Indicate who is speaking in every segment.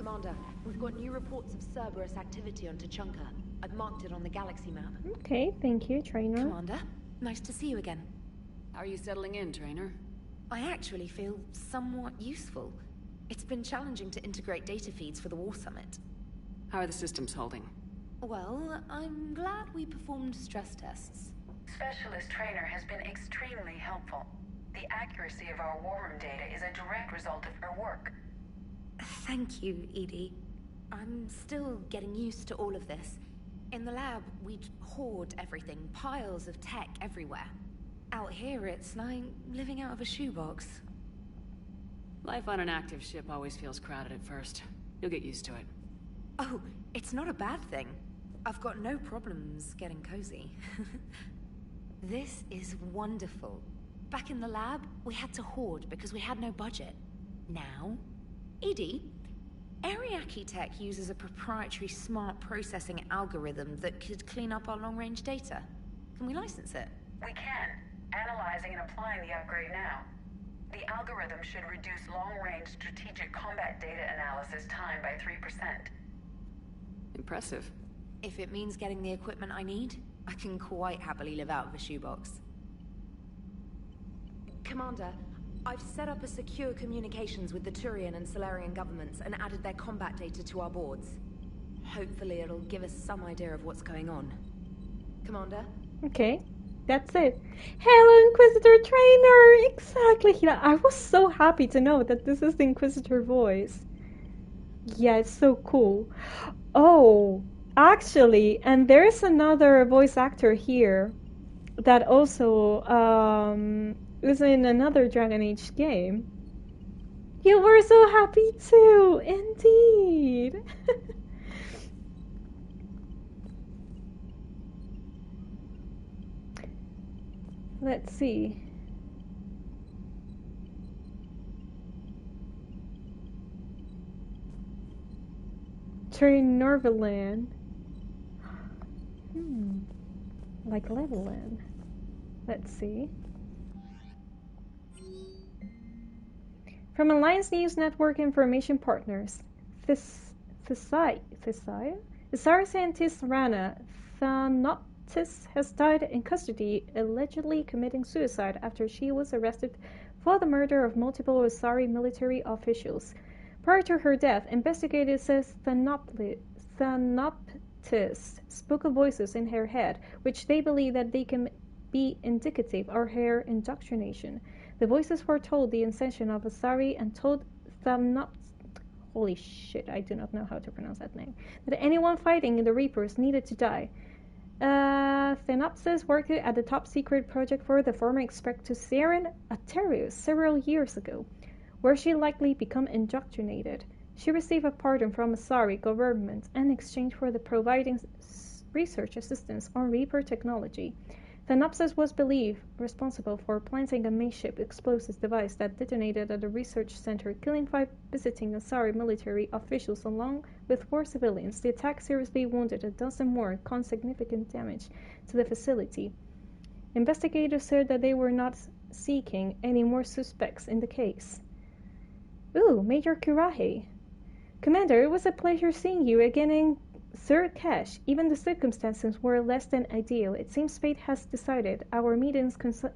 Speaker 1: Commander, we've got new reports of Cerberus activity on Tuchanka. I've marked it on the galaxy map.
Speaker 2: Okay, thank you, Trainer.
Speaker 1: Commander, nice to see you again.
Speaker 3: How are you settling in, Trainer?
Speaker 1: I actually feel somewhat useful. It's been challenging to integrate data feeds for the War Summit.
Speaker 3: How are the systems holding?
Speaker 1: Well, I'm glad we performed stress tests.
Speaker 4: Specialist Trainer has been extremely helpful. The accuracy of our war room data is a direct result of her work.
Speaker 1: Thank you, Edie. I'm still getting used to all of this. In the lab, we'd hoard everything, piles of tech everywhere. Out here, it's like living out of a shoebox.
Speaker 3: Life on an active ship always feels crowded at first. You'll get used to it.
Speaker 1: Oh, it's not a bad thing. I've got no problems getting cozy. This is wonderful. Back in the lab, we had to hoard because we had no budget. Now, Edie, Ariake Tech uses a proprietary smart processing algorithm that could clean up our long-range data. Can we license it?
Speaker 4: We can. Analyzing and applying the upgrade now. The algorithm should reduce long-range strategic combat data analysis time by 3%.
Speaker 3: Impressive.
Speaker 1: If it means getting the equipment I need, I can quite happily live out of a shoebox. Commander, I've set up a secure communications with the Turian and Solarian governments and added their combat data to our boards. Hopefully it'll give us some idea of what's going on. Commander?
Speaker 2: Okay, that's it. Hello, Inquisitor Trainer! Exactly! I was so happy to know that this is the Inquisitor voice. Yeah, it's so cool. Oh, actually, and there's another voice actor here that also is in another Dragon Age game. You were so happy too, indeed. Let's see. Norvalan. Like Leveland. Let's see. From Alliance News Network Information Partners, Thesai scientist Rana Thanoptis has died in custody, allegedly committing suicide after she was arrested for the murder of multiple Asari military officials. Prior to her death, investigators says Thanoptis spoke of voices in her head, which they believe that they can be indicative of her indoctrination. The voices foretold the ascension of Asari and told Thanoptis, holy shit, I do not know how to pronounce that name, that anyone fighting in the Reapers needed to die. Thanopsis worked at the top-secret project for the former Spectres Saren Aterius several years ago, where she likely became indoctrinated. She received a pardon from Asari government in exchange for the providing research assistance on Reaper technology. Thanopsis was believed responsible for planting a makeshift explosives device that detonated at the research center, killing 5 visiting Asari military officials along with 4 civilians. The attack seriously wounded a dozen more, causing significant damage to the facility. Investigators said that they were not seeking any more suspects in the case. Ooh, Major Kurahe. Commander, it was a pleasure seeing you again in Third Cache. Even the circumstances were less than ideal. It seems fate has decided our meetings coincide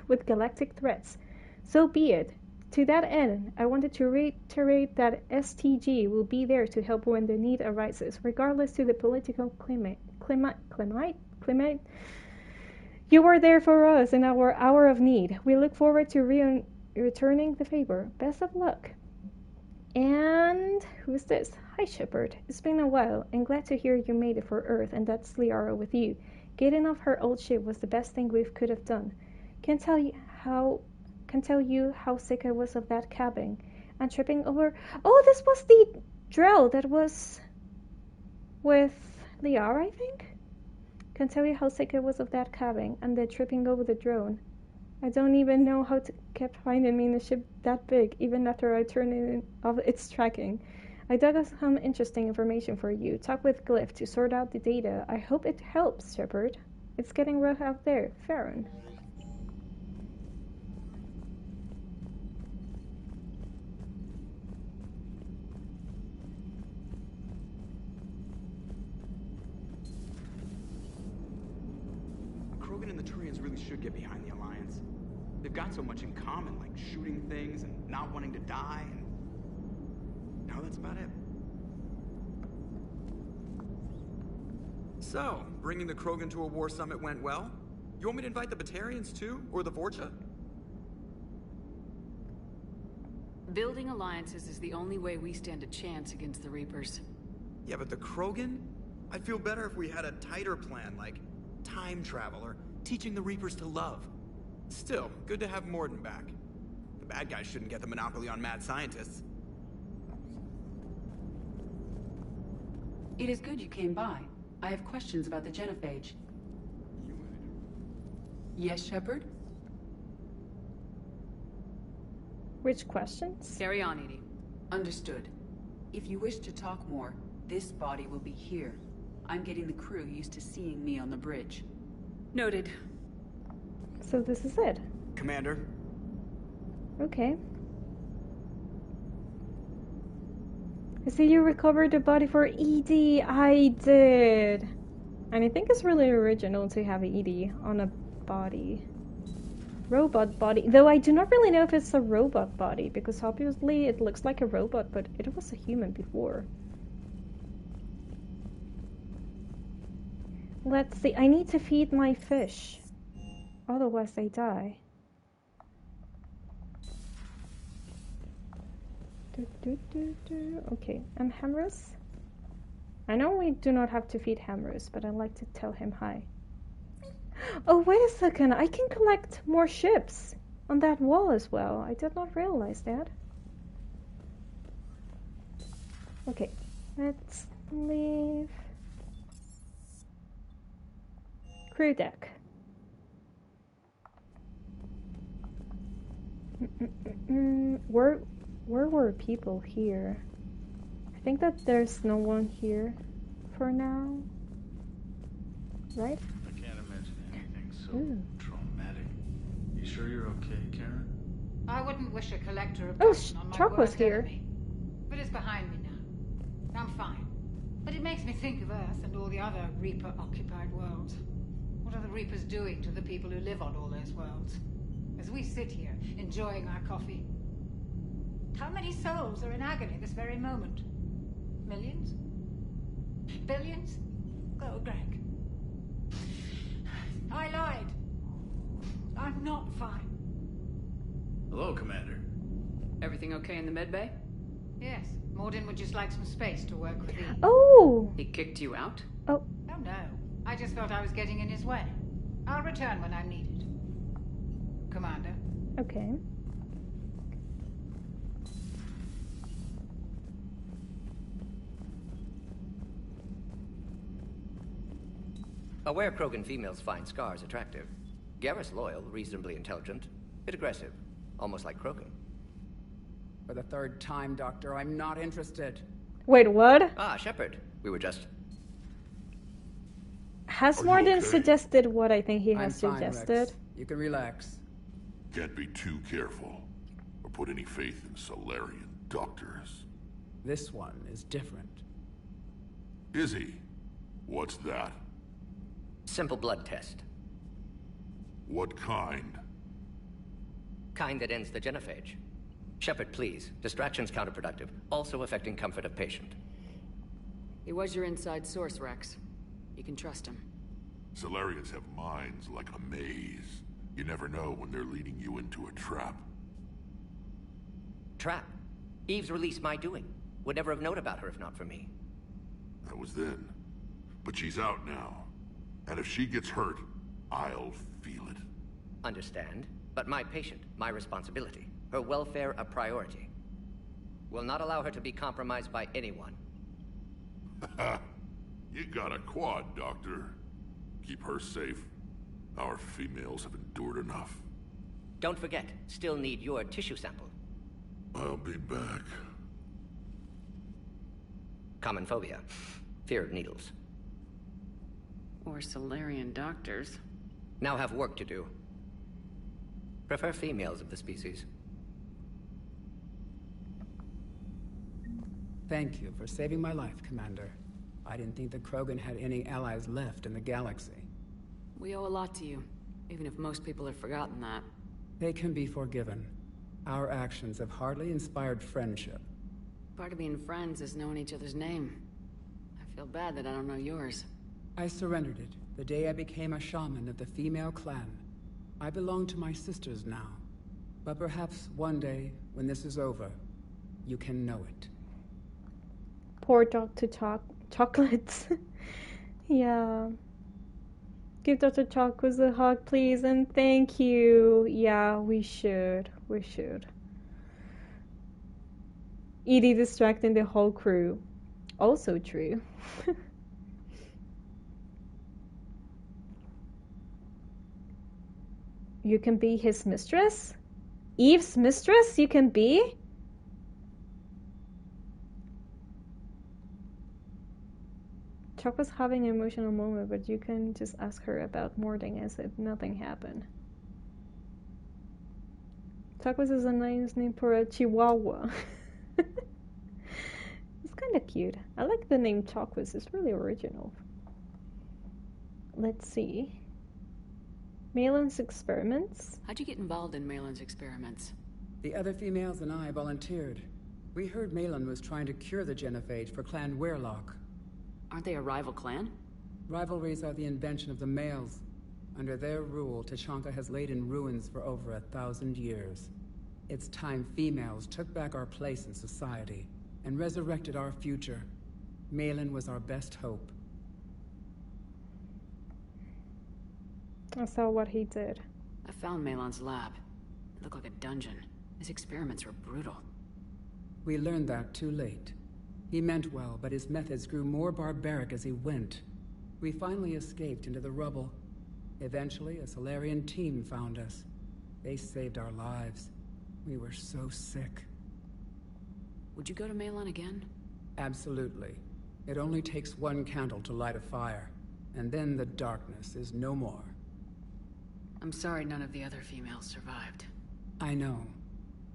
Speaker 2: with galactic threats. So be it. To that end, I wanted to reiterate that STG will be there to help when the need arises, regardless to the political climate. You were there for us in our hour of need. We look forward to returning the favor. Best of luck. And who's this? Hi, Shepard. It's been a while. I'm glad to hear you made it for Earth and that Sliara with you. Getting off her old ship was the best thing we could have done. Can tell you how sick I was of that cabin. And tripping over. Oh, this was the drill that was with Liara, I think. Can tell you how sick I was of that cabin and the tripping over the drone. I don't even know how it kept finding me in a ship that big, even after I turned it off its tracking. I dug up some interesting information for you. Talk with Glyph to sort out the data. I hope it helps, Shepard. It's getting rough out there. Farron.
Speaker 5: Solarians should get behind the Alliance. They've got so much in common, like shooting things and not wanting to die, and now that's about it. So, bringing the Krogan to a war summit went well? You want me to invite the Batarians too? Or the Vorcha?
Speaker 3: Building alliances is the only way we stand a chance against the Reapers.
Speaker 5: Yeah, but the Krogan? I'd feel better if we had a tighter plan, like time travel or teaching the Reapers to love. Still, good to have Morden back. The bad guys shouldn't get the monopoly on mad scientists.
Speaker 6: It is good you came by. I have questions about the genophage. Yes, Shepard?
Speaker 2: Which questions?
Speaker 3: Carry on, Edie.
Speaker 6: Understood. If you wish to talk more, this body will be here. I'm getting the crew used to seeing me on the bridge.
Speaker 3: Noted.
Speaker 2: So this is it.
Speaker 5: Commander.
Speaker 2: Okay. I see you recovered the body for Edie. I did. And I think it's really original to have Edie on a body. Robot body. Though I do not really know if it's a robot body, because obviously it looks like a robot, but it was a human before. Let's see. I need to feed my fish. Otherwise they die. Okay, and Hamrus? I know we do not have to feed Hamrus, but I'd like to tell him hi. Oh, wait a second. I can collect more ships on that wall as well. I did not realize that. Okay, let's leave. Crew deck. Where were people here? I think that there's no one here for now. Right?
Speaker 7: I can't imagine anything so traumatic. You sure you're okay, Karen?
Speaker 8: I wouldn't wish a collector of
Speaker 2: Oh,
Speaker 8: passion on my
Speaker 2: Chuck was
Speaker 8: worst
Speaker 2: here.
Speaker 8: enemy. But it's behind me now. I'm fine. But it makes me think of Earth and all the other Reaper-occupied worlds. What are the Reapers doing to the people who live on all those worlds? As we sit here, enjoying our coffee. How many souls are in agony this very moment? Millions? Billions? Oh, Greg. I lied. I'm not fine.
Speaker 7: Hello, Commander.
Speaker 3: Everything okay in the medbay?
Speaker 8: Yes, Morden would just like some space to work with the...
Speaker 2: Oh!
Speaker 3: He kicked you out?
Speaker 2: Oh.
Speaker 8: Oh, no. I just felt I was getting in his way. I'll return when I'm needed. Commander.
Speaker 2: Okay.
Speaker 9: Aware Krogan females find scars attractive. Garrus loyal, reasonably intelligent, bit aggressive, almost like Krogan.
Speaker 10: For the third time, Doctor, I'm not interested.
Speaker 2: Wait, what?
Speaker 9: Ah, Shepard. We were just...
Speaker 2: Has Morden suggested what I think he has
Speaker 10: I'm fine,
Speaker 2: suggested?
Speaker 10: Rex. You can relax.
Speaker 11: Can't be too careful, or put any faith in Solarian doctors.
Speaker 10: This one is different.
Speaker 11: Is he? What's that?
Speaker 9: Simple blood test.
Speaker 11: What kind?
Speaker 9: Kind that ends the genophage. Shepard, please. Distraction's counterproductive, also affecting comfort of patient.
Speaker 3: He was your inside source, Rex. You can trust him.
Speaker 11: Solarians have minds like a maze. You never know when they're leading you into a trap.
Speaker 9: Trap? Eve's release my doing. Would never have known about her if not for me.
Speaker 11: That was then. But she's out now. And if she gets hurt, I'll feel it.
Speaker 9: Understand, but my patient, my responsibility. Her welfare a priority. Will not allow her to be compromised by anyone.
Speaker 11: You got a quad, Doctor. Keep her safe. Our females have endured enough.
Speaker 9: Don't forget, still need your tissue sample.
Speaker 11: I'll be back.
Speaker 9: Common phobia. Fear of needles.
Speaker 3: Or Solarian doctors.
Speaker 9: Now have work to do. Prefer females of the species.
Speaker 10: Thank you for saving my life, Commander. I didn't think the Krogan had any allies left in the galaxy.
Speaker 3: We owe a lot to you. Even if most people have forgotten that.
Speaker 10: They can be forgiven. Our actions have hardly inspired friendship.
Speaker 3: Part of being friends is knowing each other's name. I feel bad that I don't know yours.
Speaker 10: I surrendered it the day I became a shaman of the female clan. I belong to my sisters now. But perhaps one day, when this is over, you can know it.
Speaker 2: Poor Dr. Chocolates. Yeah. Give Dr. Chocolates a hug, please, and thank you. Yeah, we should. We should. Edie distracting the whole crew. Also true. You can be his mistress? Eve's mistress you can be? Chuck was having an emotional moment, but you can just ask her about Mording as if nothing happened. Chuckwas is a nice name for a chihuahua. It's kind of cute. I like the name Chuckwas. It's really original. Let's see. Malin's experiments?
Speaker 3: How'd you get involved in Malin's experiments?
Speaker 10: The other females and I volunteered. We heard Malin was trying to cure the genophage for Clan Weirlock.
Speaker 3: Aren't they a rival clan?
Speaker 10: Rivalries are the invention of the males. Under their rule, Tuchanka has laid in ruins for over 1,000 years. It's time females took back our place in society and resurrected our future. Malin was our best hope.
Speaker 2: I saw what he did.
Speaker 3: I found Malin's lab. It looked like a dungeon. His experiments were brutal.
Speaker 10: We learned that too late. He meant well, but his methods grew more barbaric as he went. We finally escaped into the rubble. Eventually, a Solarian team found us. They saved our lives. We were so sick.
Speaker 3: Would you go to Malin again?
Speaker 10: Absolutely. It only takes one candle to light a fire, and then the darkness is no more.
Speaker 3: I'm sorry none of the other females survived.
Speaker 10: I know.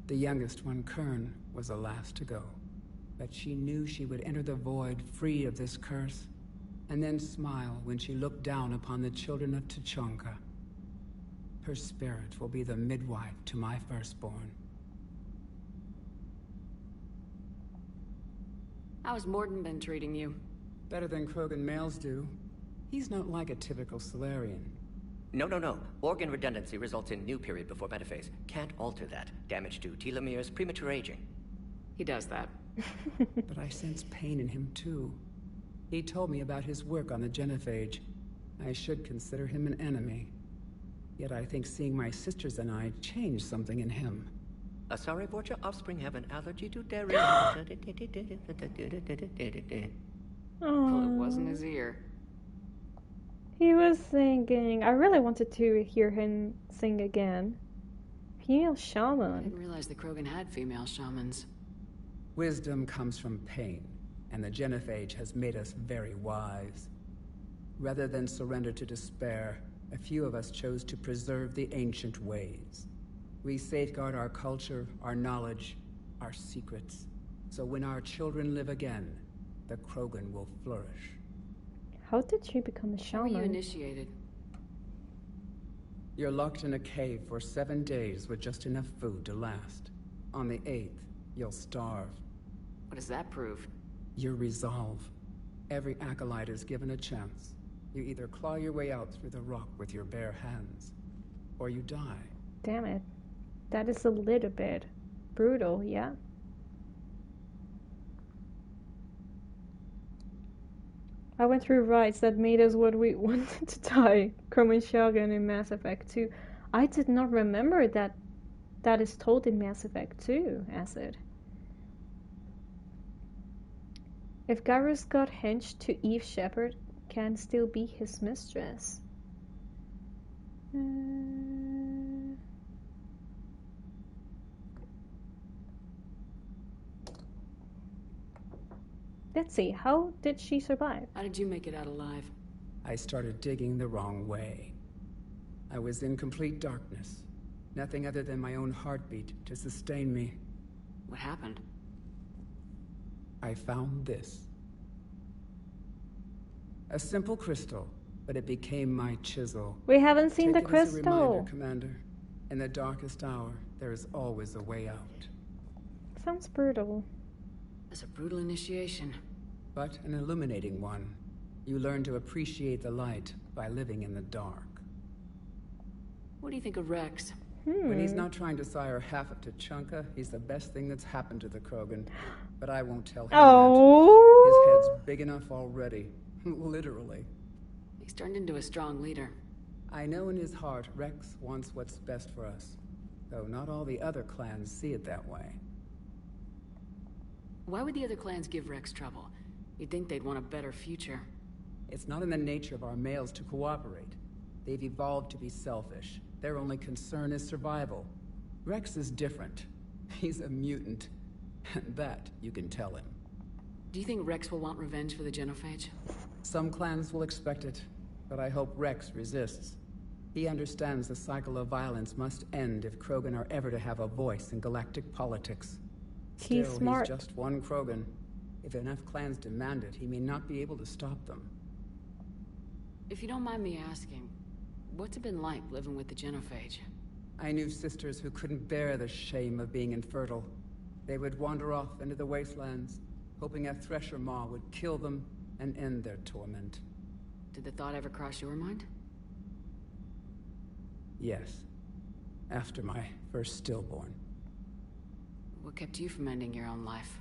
Speaker 10: The youngest one, Kern, was the last to go. But she knew she would enter the void free of this curse, and then smile when she looked down upon the children of Tuchanka. Her spirit will be the midwife to my firstborn.
Speaker 3: How's Morden been treating you?
Speaker 10: Better than Krogan males do. He's not like a typical Solarian.
Speaker 9: No. Organ redundancy results in new period before metaphase. Can't alter that. Damage to telomeres, premature aging.
Speaker 3: He does that.
Speaker 10: But I sense pain in him too. He told me about his work on the genophage. I should consider him an enemy. Yet I think seeing my sisters and I changed something in him.
Speaker 9: Sorry, Borgia offspring have an allergy to dairy.
Speaker 3: Well, it wasn't his ear.
Speaker 2: He was singing. I really wanted to hear him sing again. Female
Speaker 3: I
Speaker 2: shaman.
Speaker 3: didn't realize the Krogan had female shamans.
Speaker 10: Wisdom comes from pain, and the genophage has made us very wise. Rather than surrender to despair, a few of us chose to preserve the ancient ways. We safeguard our culture, our knowledge, our secrets. So when our children live again, the Krogan will flourish.
Speaker 2: How did she become a
Speaker 3: How were you
Speaker 2: shaman?
Speaker 3: initiated?
Speaker 10: You're locked in a cave for 7 days with just enough food to last. On the 8th, you'll starve.
Speaker 3: What does that prove?
Speaker 10: Your resolve. Every acolyte is given a chance. You either claw your way out through the rock with your bare hands, or you die.
Speaker 2: Damn it. That is a little bit brutal, yeah? I went through rites that made us what we wanted to die. Chrome Shogun in Mass Effect 2. I did not remember that that is told in Mass Effect 2, Acid. If Garrus got hinged to Eve, Shepard can still be his mistress. Let's see, how did she survive?
Speaker 3: How did you make it out alive?
Speaker 10: I started digging the wrong way. I was in complete darkness. Nothing other than my own heartbeat to sustain me.
Speaker 3: What happened?
Speaker 10: I found this. A simple crystal, but it became my chisel.
Speaker 2: We haven't seen the
Speaker 10: Take it as a
Speaker 2: crystal.
Speaker 10: reminder, Commander. In the darkest hour, there is always a way out.
Speaker 2: Sounds brutal.
Speaker 3: That's a brutal initiation.
Speaker 10: But an illuminating one. You learn to appreciate the light by living in the dark.
Speaker 3: What do you think of Rex?
Speaker 10: When he's not trying to sire half of Tuchanka, he's the best thing that's happened to the Krogan. But I won't tell him that. His head's big enough already. Literally.
Speaker 3: He's turned into a strong leader.
Speaker 10: I know in his heart Rex wants what's best for us. Though not all the other clans see it that way.
Speaker 3: Why would the other clans give Rex trouble? You'd think they'd want a better future.
Speaker 10: It's not in the nature of our males to cooperate. They've evolved to be selfish. Their only concern is survival. Rex is different. He's a mutant. And that you can tell him.
Speaker 3: Do you think Rex will want revenge for the genophage?
Speaker 10: Some clans will expect it, but I hope Rex resists. He understands the cycle of violence must end if Krogan are ever to have a voice in galactic politics.
Speaker 2: He's smart.
Speaker 10: He's just one Krogan. If enough clans demand it, he may not be able to stop them.
Speaker 3: If you don't mind me asking, what's it been like living with the genophage?
Speaker 10: I knew sisters who couldn't bear the shame of being infertile. They would wander off into the wastelands, hoping a Thresher Maw would kill them and end their torment.
Speaker 3: Did the thought ever cross your mind?
Speaker 10: Yes. After my first stillborn.
Speaker 3: What kept you from ending your own life?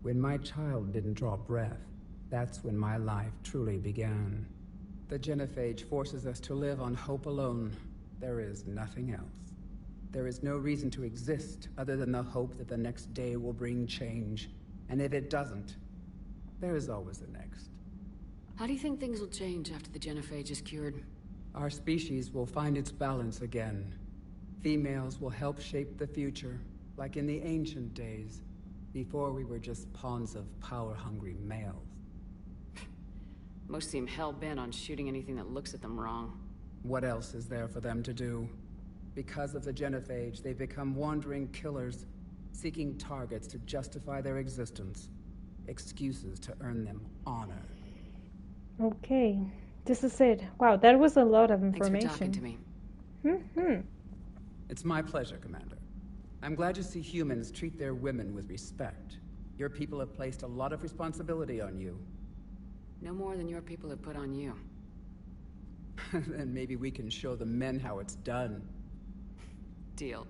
Speaker 10: When my child didn't draw breath, that's when my life truly began. The genophage forces us to live on hope alone. There is nothing else. There is no reason to exist other than the hope that the next day will bring change. And if it doesn't, there is always the next.
Speaker 3: How do you think things will change after the genophage is cured?
Speaker 10: Our species will find its balance again. Females will help shape the future, like in the ancient days, before we were just pawns of power-hungry males.
Speaker 3: Most seem hell-bent on shooting anything that looks at them wrong.
Speaker 10: What else is there for them to do? Because of the genophage, they've become wandering killers, seeking targets to justify their existence. Excuses to earn them honor.
Speaker 2: Okay, this is it. Wow, that was a lot of information.
Speaker 3: Thanks for talking to me.
Speaker 10: It's my pleasure, Commander. I'm glad to see humans treat their women with respect. Your people have placed a lot of responsibility on you.
Speaker 3: No more than your people have put on you.
Speaker 10: Then maybe we can show the men how it's done.
Speaker 3: Deal.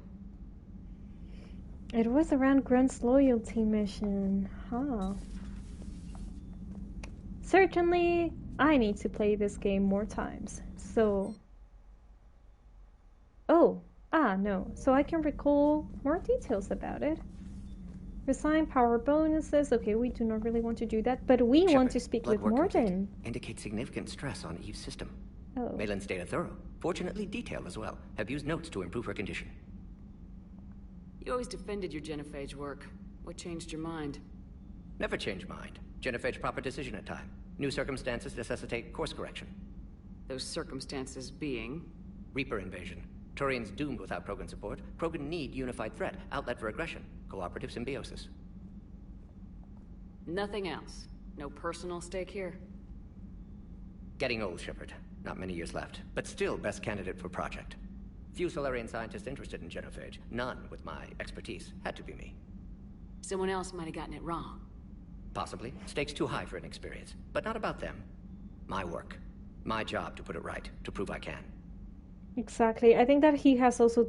Speaker 2: It was around Grunt's loyalty mission, huh? Certainly, I need to play this game more times, so... no. So I can recall more details about it. Resign power bonuses. Okay, we do not really want to do that, but we want to speak with Mordin.
Speaker 9: Indicates significant stress on Eve's system.
Speaker 2: Oh.
Speaker 9: Malin's data thorough. Fortunately detailed as well. Have used notes to improve her condition.
Speaker 3: You always defended your genophage work. What changed your mind?
Speaker 9: Never change mind. Genophage proper decision at time. New circumstances necessitate course correction.
Speaker 3: Those circumstances being?
Speaker 9: Reaper invasion. Turians doomed without Krogan support. Krogan need unified threat, outlet for aggression, cooperative symbiosis.
Speaker 3: Nothing else? No personal stake here?
Speaker 9: Getting old, Shepard. Not many years left, but still best candidate for project. Few Solarian scientists interested in genophage. None with my expertise. Had to be me.
Speaker 3: Someone else might have gotten it wrong.
Speaker 9: Possibly. Stakes too high for inexperience. But not about them. My work. My job to put it right, to prove I can.
Speaker 2: Exactly. I think that he has also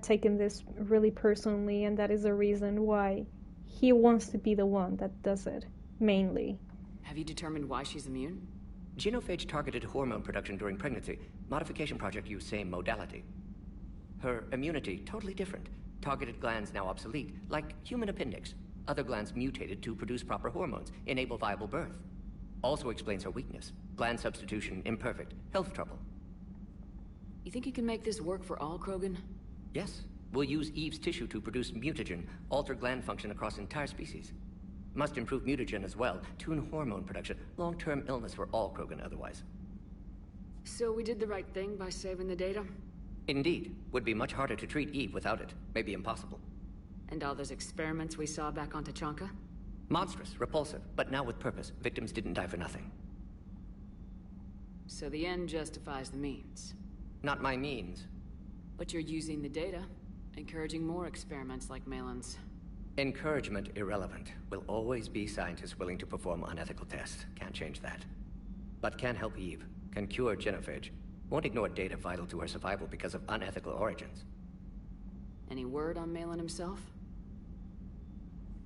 Speaker 2: taken this really personally, and that is the reason why he wants to be the one that does it, mainly.
Speaker 3: Have you determined why she's immune?
Speaker 9: Genophage targeted hormone production during pregnancy. Modification project used same modality. Her immunity, totally different. Targeted glands now obsolete, like human appendix. Other glands mutated to produce proper hormones, enable viable birth. Also explains her weakness. Gland substitution imperfect. Health trouble.
Speaker 3: You think you can make this work for all Krogan?
Speaker 9: Yes. We'll use Eve's tissue to produce mutagen, alter gland function across entire species. Must improve mutagen as well, tune hormone production, long-term illness for all Krogan otherwise.
Speaker 3: So we did the right thing by saving the data?
Speaker 9: Indeed. Would be much harder to treat Eve without it. Maybe impossible.
Speaker 3: And all those experiments we saw back on Tuchanka?
Speaker 9: Monstrous, repulsive, but now with purpose. Victims didn't die for nothing.
Speaker 3: So the end justifies the means.
Speaker 9: Not my means.
Speaker 3: But you're using the data, encouraging more experiments like Malin's.
Speaker 9: Encouragement irrelevant. Will always be scientists willing to perform unethical tests. Can't change that. But can help Eve. Can cure genophage. Won't ignore data vital to her survival because of unethical origins.
Speaker 3: Any word on Malin himself?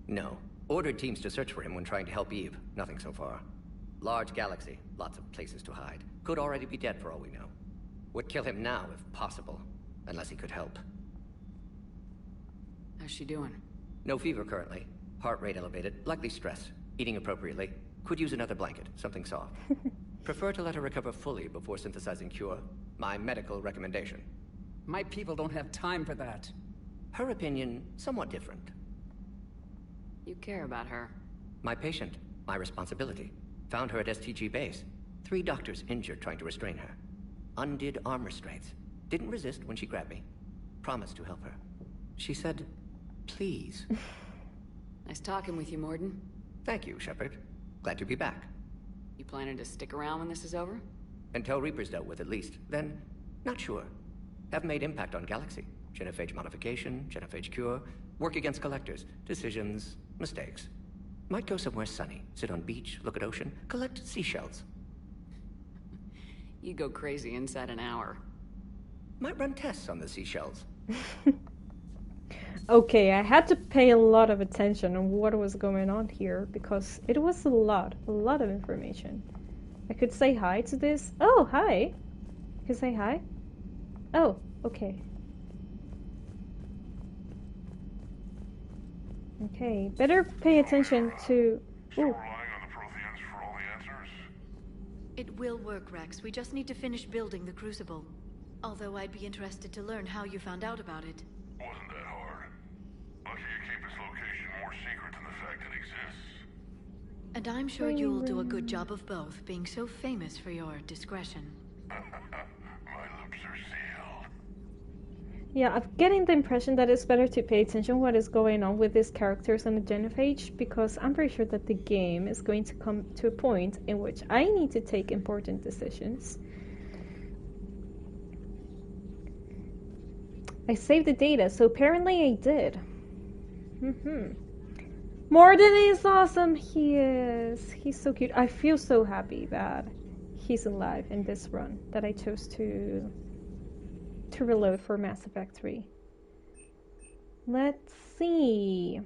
Speaker 9: No. Ordered teams to search for him when trying to help Eve. Nothing so far. Large galaxy. Lots of places to hide. Could already be dead for all we know. Would kill him now if possible. Unless he could help.
Speaker 3: How's she doing?
Speaker 9: No fever currently. Heart rate elevated. Likely stress. Eating appropriately. Could use another blanket. Something soft. Prefer to let her recover fully before synthesizing cure. My medical recommendation.
Speaker 10: My people don't have time for that.
Speaker 9: Her opinion, somewhat different.
Speaker 3: You care about her.
Speaker 9: My patient. My responsibility. Found her at STG base. 3 doctors injured trying to restrain her. Undid arm restraints. Didn't resist when she grabbed me. Promised to help her. She said, please.
Speaker 3: Nice talking with you, Morden.
Speaker 9: Thank you, Shepard. Glad to be back.
Speaker 3: You planning to stick around when this is over?
Speaker 9: Until Reaper's dealt with, at least. Then, not sure. Have made impact on Galaxy. Genophage modification, genophage cure, work against collectors, decisions, mistakes. Might go somewhere sunny, sit on beach, look at ocean, collect seashells.
Speaker 3: You go crazy inside an hour.
Speaker 9: Might run tests on the seashells.
Speaker 2: Okay, I had to pay a lot of attention on what was going on here because it was a lot of information. I could say hi to this. Oh, hi. I could say hi. Oh, okay. Okay, better pay attention to...
Speaker 11: Still relying on the Protheans for all the answers?
Speaker 12: It will work, Rex. We just need to finish building the Crucible. Although I'd be interested to learn how you found out about it.
Speaker 11: Wasn't that hard. Lucky you keep its location more secret than the fact it exists.
Speaker 12: And I'm sure you'll do a good job of both, being so famous for your discretion.
Speaker 11: My lips are sealed.
Speaker 2: Yeah, I'm getting the impression that it's better to pay attention what is going on with these characters on the genophage, because I'm pretty sure that the game is going to come to a point in which I need to take important decisions. I saved the data, so apparently I did. Morden is awesome! He is. He's so cute. I feel so happy that he's alive in this run, that I chose to reload for Mass Effect 3. Let's see.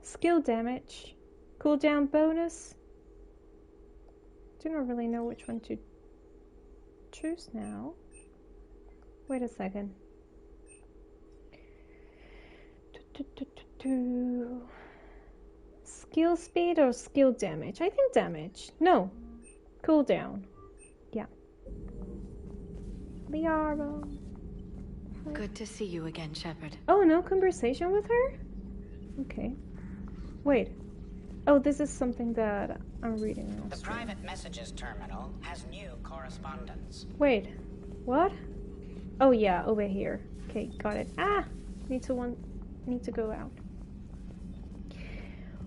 Speaker 2: Skill damage. Cooldown bonus. Do not really know which one to choose now. Wait a second. Skill speed or skill damage? I think damage. No. Cooldown. Yeah. Liara.
Speaker 12: Good to see you again, Shepard.
Speaker 2: Oh, no conversation with her? Okay. Wait. Oh, this is something that I'm reading now.
Speaker 13: The private messages terminal has new correspondence.
Speaker 2: Wait. What? Oh yeah, over here. Okay, got it. Ah! Need to go out.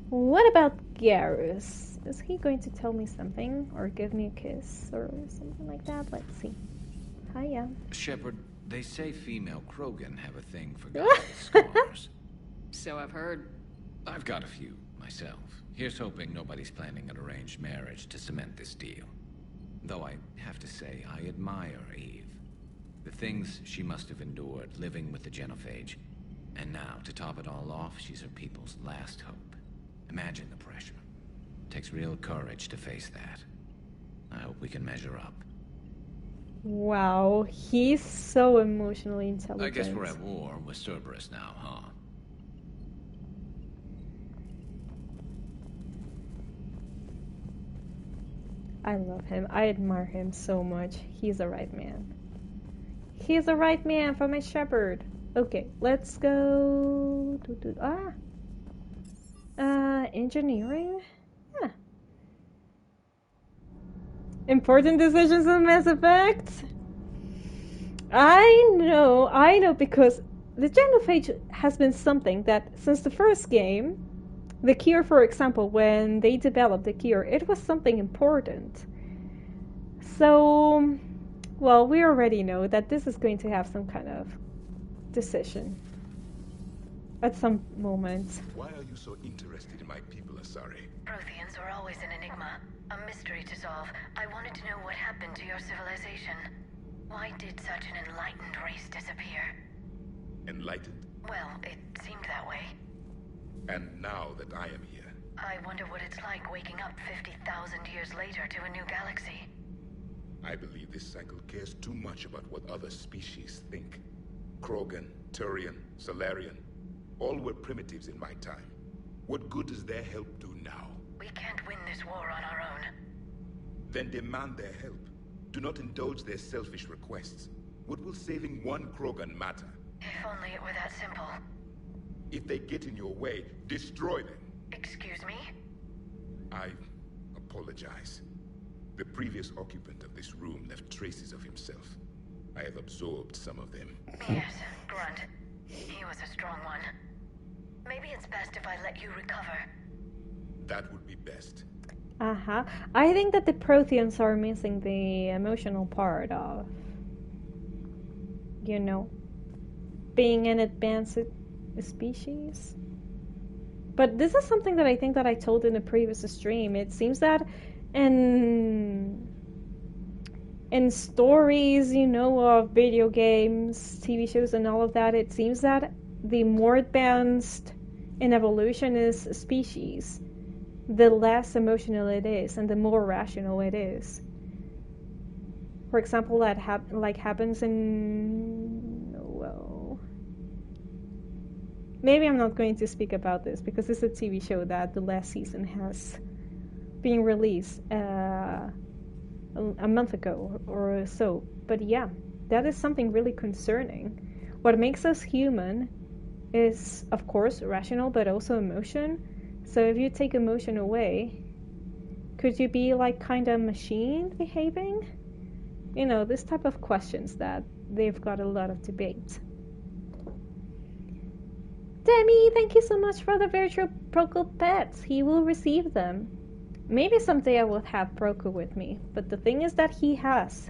Speaker 2: What about Garrus? Is he going to tell me something? Or give me a kiss? Or something like that? Let's see. Hiya.
Speaker 14: Shepard, they say female Krogan have a thing for guys with scars.
Speaker 3: So I've heard.
Speaker 14: I've got a few, myself. Here's hoping nobody's planning an arranged marriage to cement this deal. Though I have to say, I admire Eve. The things she must have endured living with the genophage. And now, to top it all off, she's her people's last hope. Imagine the pressure. Takes real courage to face that. I hope we can measure up.
Speaker 2: Wow, he's so emotionally intelligent.
Speaker 14: I guess we're at war with Cerberus now, huh?
Speaker 2: I love him. I admire him so much. He's the right man. He's the right man for my Shepard. Okay, let's go. Engineering? Yeah. Important decisions on Mass Effect? I know, because the genophage has been something that, since the first game, The cure, for example, when they developed the cure, it was something important. So, well, we already know that this is going to have some kind of decision at some moment.
Speaker 15: Why are you so interested in my people, Asari?
Speaker 12: Protheans were always an enigma, a mystery to solve. I wanted to know what happened to your civilization. Why did such an enlightened race disappear?
Speaker 15: Enlightened?
Speaker 12: Well, it seemed that way.
Speaker 15: And now that I am here...
Speaker 12: I wonder what it's like waking up 50,000 years later to a new galaxy.
Speaker 15: I believe this cycle cares too much about what other species think. Krogan, Turian, Solarian, all were primitives in my time. What good does their help do now?
Speaker 12: We can't win this war on our own.
Speaker 15: Then demand their help. Do not indulge their selfish requests. What will saving one Krogan matter?
Speaker 12: If only it were that simple.
Speaker 15: If they get in your way, destroy them.
Speaker 12: Excuse me?
Speaker 15: I apologize. The previous occupant of this room left traces of himself. I have absorbed some of them.
Speaker 12: Yes, Grunt. He was a strong one. Maybe it's best if I let you recover.
Speaker 15: That would be best.
Speaker 2: I think that the Protheans are missing the emotional part of, you know, being an advanced species. But this is something that I think that I told in a previous stream. It seems that in stories, you know, of video games, TV shows and all of that, it seems that the more advanced in evolution is a species, the less emotional it is and the more rational it is. For example, that happens in, well, maybe I'm not going to speak about this because it's a TV show that the last season has been released a month ago or so. But yeah, that is something really concerning. What makes us human is, of course, rational, but also emotion. So if you take emotion away, could you be like kind of machine behaving? You know, this type of questions that they've got a lot of debate. Demi, thank you so much for the virtual Proco pets. He will receive them. Maybe someday I will have Proco with me, but the thing is that he has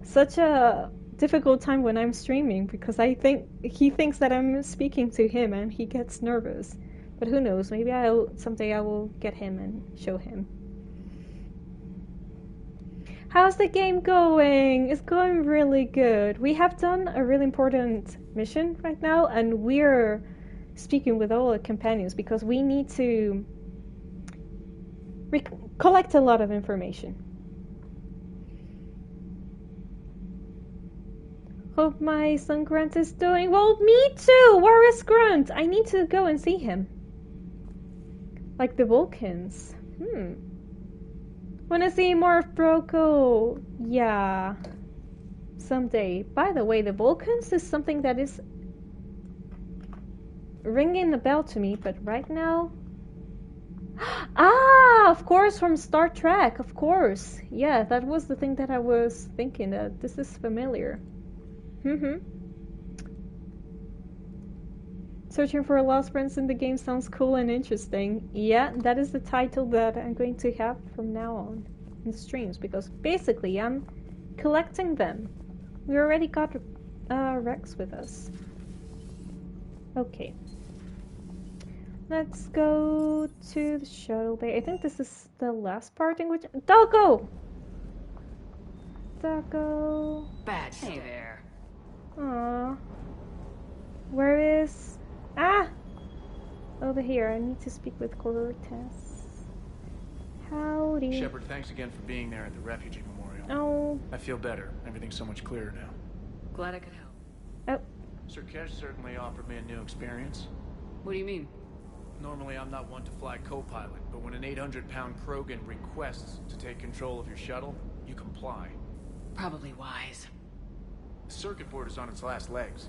Speaker 2: such a difficult time when I'm streaming because he thinks that I'm speaking to him and he gets nervous. But who knows, maybe someday I will get him and show him. How's the game going? It's going really good. We have done a really important mission right now, and we're speaking with all the companions because we need to collect a lot of information. Hope my son Grunt is doing well. Me too! Where is Grunt? I need to go and see him. Like the Vulcans. Wanna see more of Proco? Yeah. Someday. By the way, the Vulcans is something that is ringing the bell to me, but right now... Ah, of course, from Star Trek, of course. Yeah, that was the thing that I was thinking, that this is familiar. Searching for lost friends in the game sounds cool and interesting. Yeah, that is the title that I'm going to have from now on in streams, because basically I'm collecting them. We already got Rex with us. Okay. Let's go to the shuttle bay. I think this is the last part in which... Doggo! Doggo.
Speaker 3: Bad. Hey there.
Speaker 2: Aww. Where is... Ah! Over here. I need to speak with Cortez. Howdy.
Speaker 16: Shepard, thanks again for being there at the refugee memorial.
Speaker 2: Oh.
Speaker 16: I feel better. Everything's so much clearer now.
Speaker 3: Glad I could help.
Speaker 2: Oh.
Speaker 16: Sir Kesh certainly offered me a new experience.
Speaker 3: What do you mean?
Speaker 16: Normally I'm not one to fly co-pilot, but when an 800-pound Krogan requests to take control of your shuttle, you comply.
Speaker 3: Probably wise.
Speaker 16: The circuit board is on its last legs.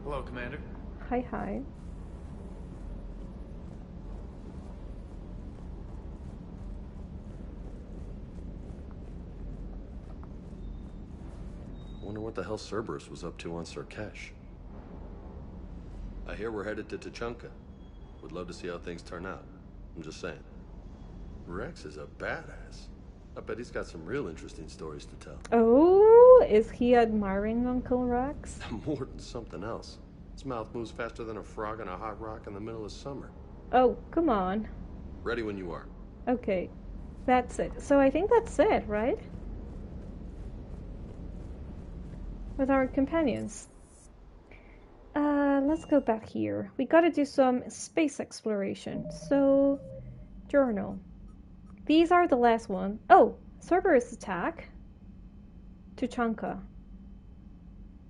Speaker 16: Hello, Commander.
Speaker 2: Hi.
Speaker 17: Wonder what the hell Cerberus was up to on Sir Kesh. I hear we're headed to Tuchanka. Would love to see how things turn out. I'm just saying. Rex is a badass. I bet he's got some real interesting stories to tell.
Speaker 2: Oh, is he admiring Uncle Rex?
Speaker 17: More than something else. His mouth moves faster than a frog on a hot rock in the middle of summer.
Speaker 2: Oh, come on.
Speaker 17: Ready when you are.
Speaker 2: Okay, that's it. So I think that's it, right? With our companions. Let's go back here. We gotta do some space exploration. So, journal. These are the last one. Oh, Cerberus attack. Tuchanka.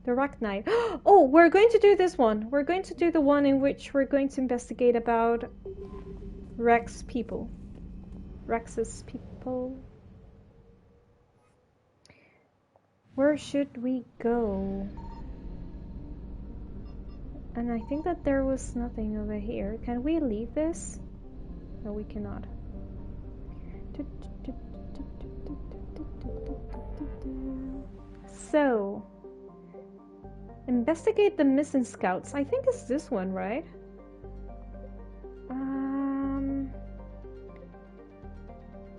Speaker 2: The Rachni. Oh, we're going to do this one. We're going to do the one in which we're going to investigate about Rex's people. Where should we go? And I think that there was nothing over here. Can we leave this? No, we cannot. So, investigate the missing scouts. I think it's this one, right?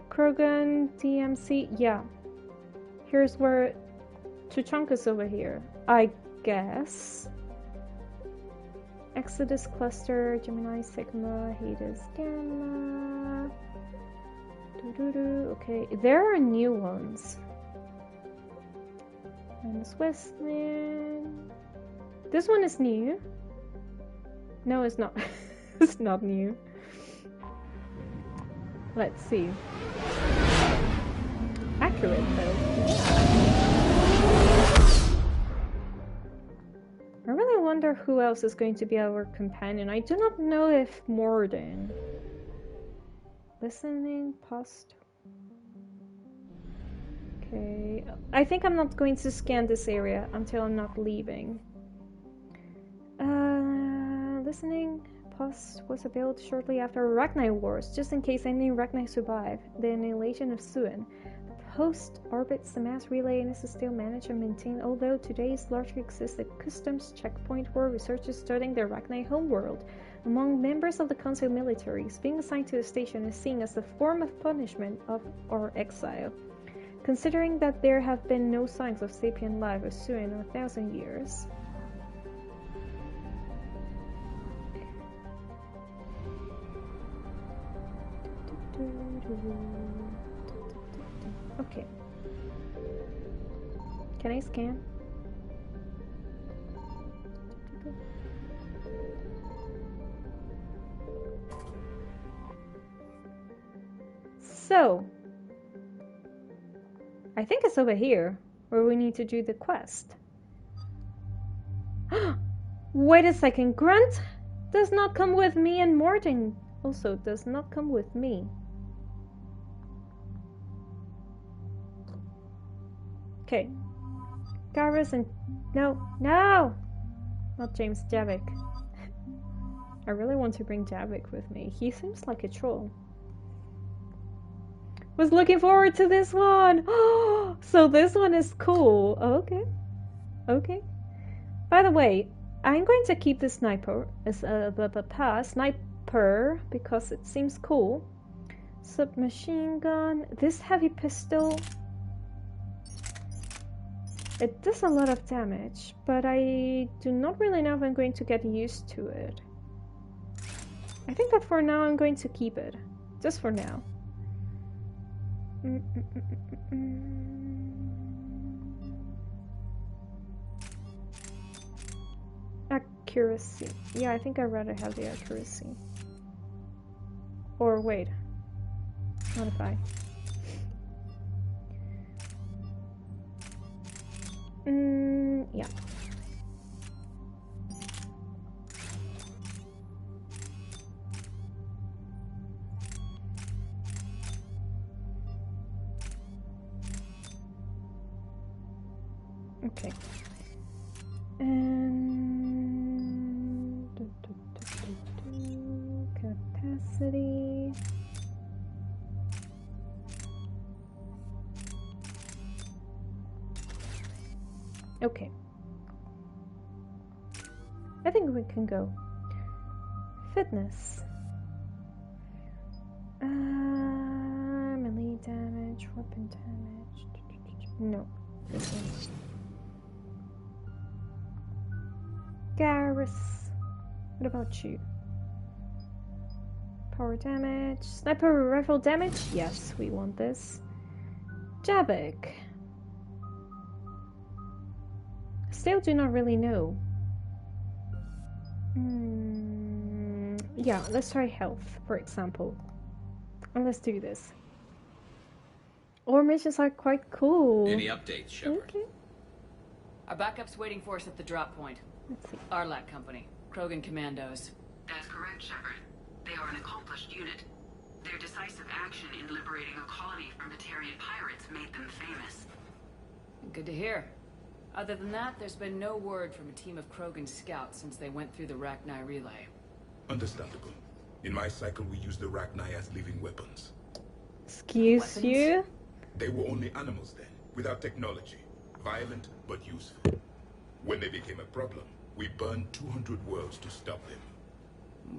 Speaker 2: Krogan, TMC, yeah. Here's where Tuchanka's over here, I guess. Exodus Cluster, Gemini, Sigma, Hades, Gamma. Okay, there are new ones. Minus Westland. This one is new. No, it's not. It's not new. Let's see. Accurate though. I really wonder who else is going to be our companion. I do not know if Morden. Listening, post. Okay. I think I'm not going to scan this area until I'm not leaving. Listening. Post was built shortly after Rachni Wars, just in case any Rachni survive the annihilation of Suin. The post orbits the mass relay and is still managed and maintained, although today is largely exists a customs checkpoint for researchers studying the Rachni homeworld. Among members of the Council militaries, being assigned to a station is seen as a form of punishment or exile, considering that there have been no signs of sapient life or Suin in 1,000 years. Okay. Can I scan? So, I think it's over here where we need to do the quest. Wait a second, Grunt does not come with me, and Morton also does not come with me. Okay. Garrus and... No! Not James, Javik. I really want to bring Javik with me. He seems like a troll. Was looking forward to this one! So this one is cool. Okay. Okay. By the way, I'm going to keep the sniper as a sniper because it seems cool. Submachine gun. This heavy pistol. It does a lot of damage, but I do not really know if I'm going to get used to it. I think that for now I'm going to keep it. Just for now. Accuracy. Yeah, I think I'd rather have the accuracy. Or wait. Modify. Yeah. Okay. And capacity. Okay. I think we can go. Fitness. Melee damage, weapon damage. No. This one. Garrus. What about you? Power damage. Sniper rifle damage? Yes, we want this. Jabek. Still do not really know. Yeah, let's try health, for example. And let's do this. Our missions are quite cool.
Speaker 14: Any updates, Shepard?
Speaker 2: Okay.
Speaker 3: Our backup's waiting for us at the drop point.
Speaker 2: Let's see.
Speaker 3: Arlac Company. Krogan Commandos.
Speaker 6: That's correct, Shepard. They are an accomplished unit. Their decisive action in liberating a colony from Batarian pirates made them famous.
Speaker 3: Good to hear. Other than that, there's been no word from a team of Krogan scouts since they went through the Rachni relay.
Speaker 15: Understandable. In my cycle, we use the Rachni as living weapons.
Speaker 2: Excuse you?
Speaker 15: They were only animals then, without technology. Violent, but useful. When they became a problem, we burned 200 worlds to stop them.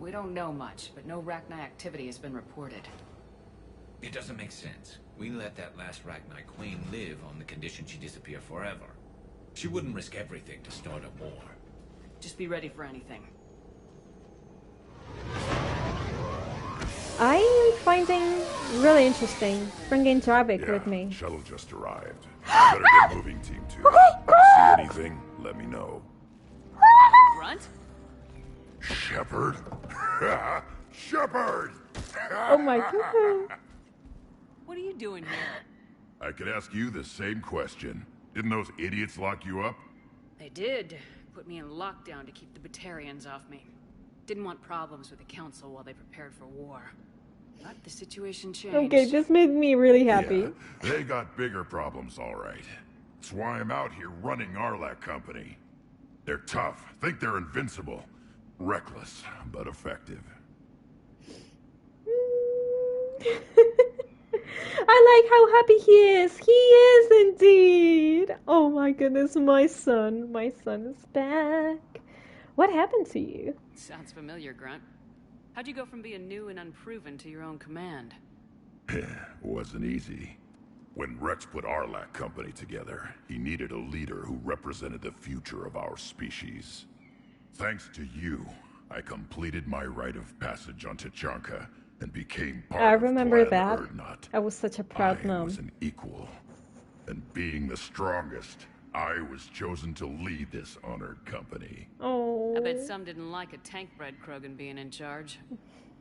Speaker 3: We don't know much, but no Rachni activity has been reported.
Speaker 14: It doesn't make sense. We let that last Rachni Queen live on the condition she disappear forever. She wouldn't risk everything to start a war.
Speaker 3: Just be ready for anything.
Speaker 2: I am finding really interesting bringing Jabek with me.
Speaker 11: Shuttle just arrived. Better get moving, Team 2. See anything? Let me know.
Speaker 3: Grunt?
Speaker 11: Shepard? Shepard!
Speaker 2: Oh my god.
Speaker 3: What are you doing here?
Speaker 11: I could ask you the same question. Didn't those idiots lock you up?
Speaker 3: They did. Put me in lockdown to keep the Batarians off me. Didn't want problems with the Council while they prepared for war. But the situation changed.
Speaker 2: Okay, this made me really happy.
Speaker 11: Yeah, they got bigger problems, all right. That's why I'm out here running Arlac Company. They're tough, think they're invincible. Reckless, but effective.
Speaker 2: I like how happy he is. He is indeed. Oh my goodness, my son. My son is back. What happened to you?
Speaker 3: Sounds familiar, Grunt. How'd you go from being new and unproven to your own command?
Speaker 11: Wasn't easy. When Rex put Arlac Company together, he needed a leader who represented the future of our species. Thanks to you, I completed my rite of passage on Tachanka and became part
Speaker 2: I
Speaker 11: of
Speaker 2: remember
Speaker 11: Clan
Speaker 2: that.
Speaker 11: Urdnot.
Speaker 2: I was such a proud
Speaker 11: I
Speaker 2: mom.
Speaker 11: was an equal. And being the strongest, I was chosen to lead this honored company.
Speaker 2: Oh.
Speaker 3: I bet some didn't like a tank-bred Krogan being in charge.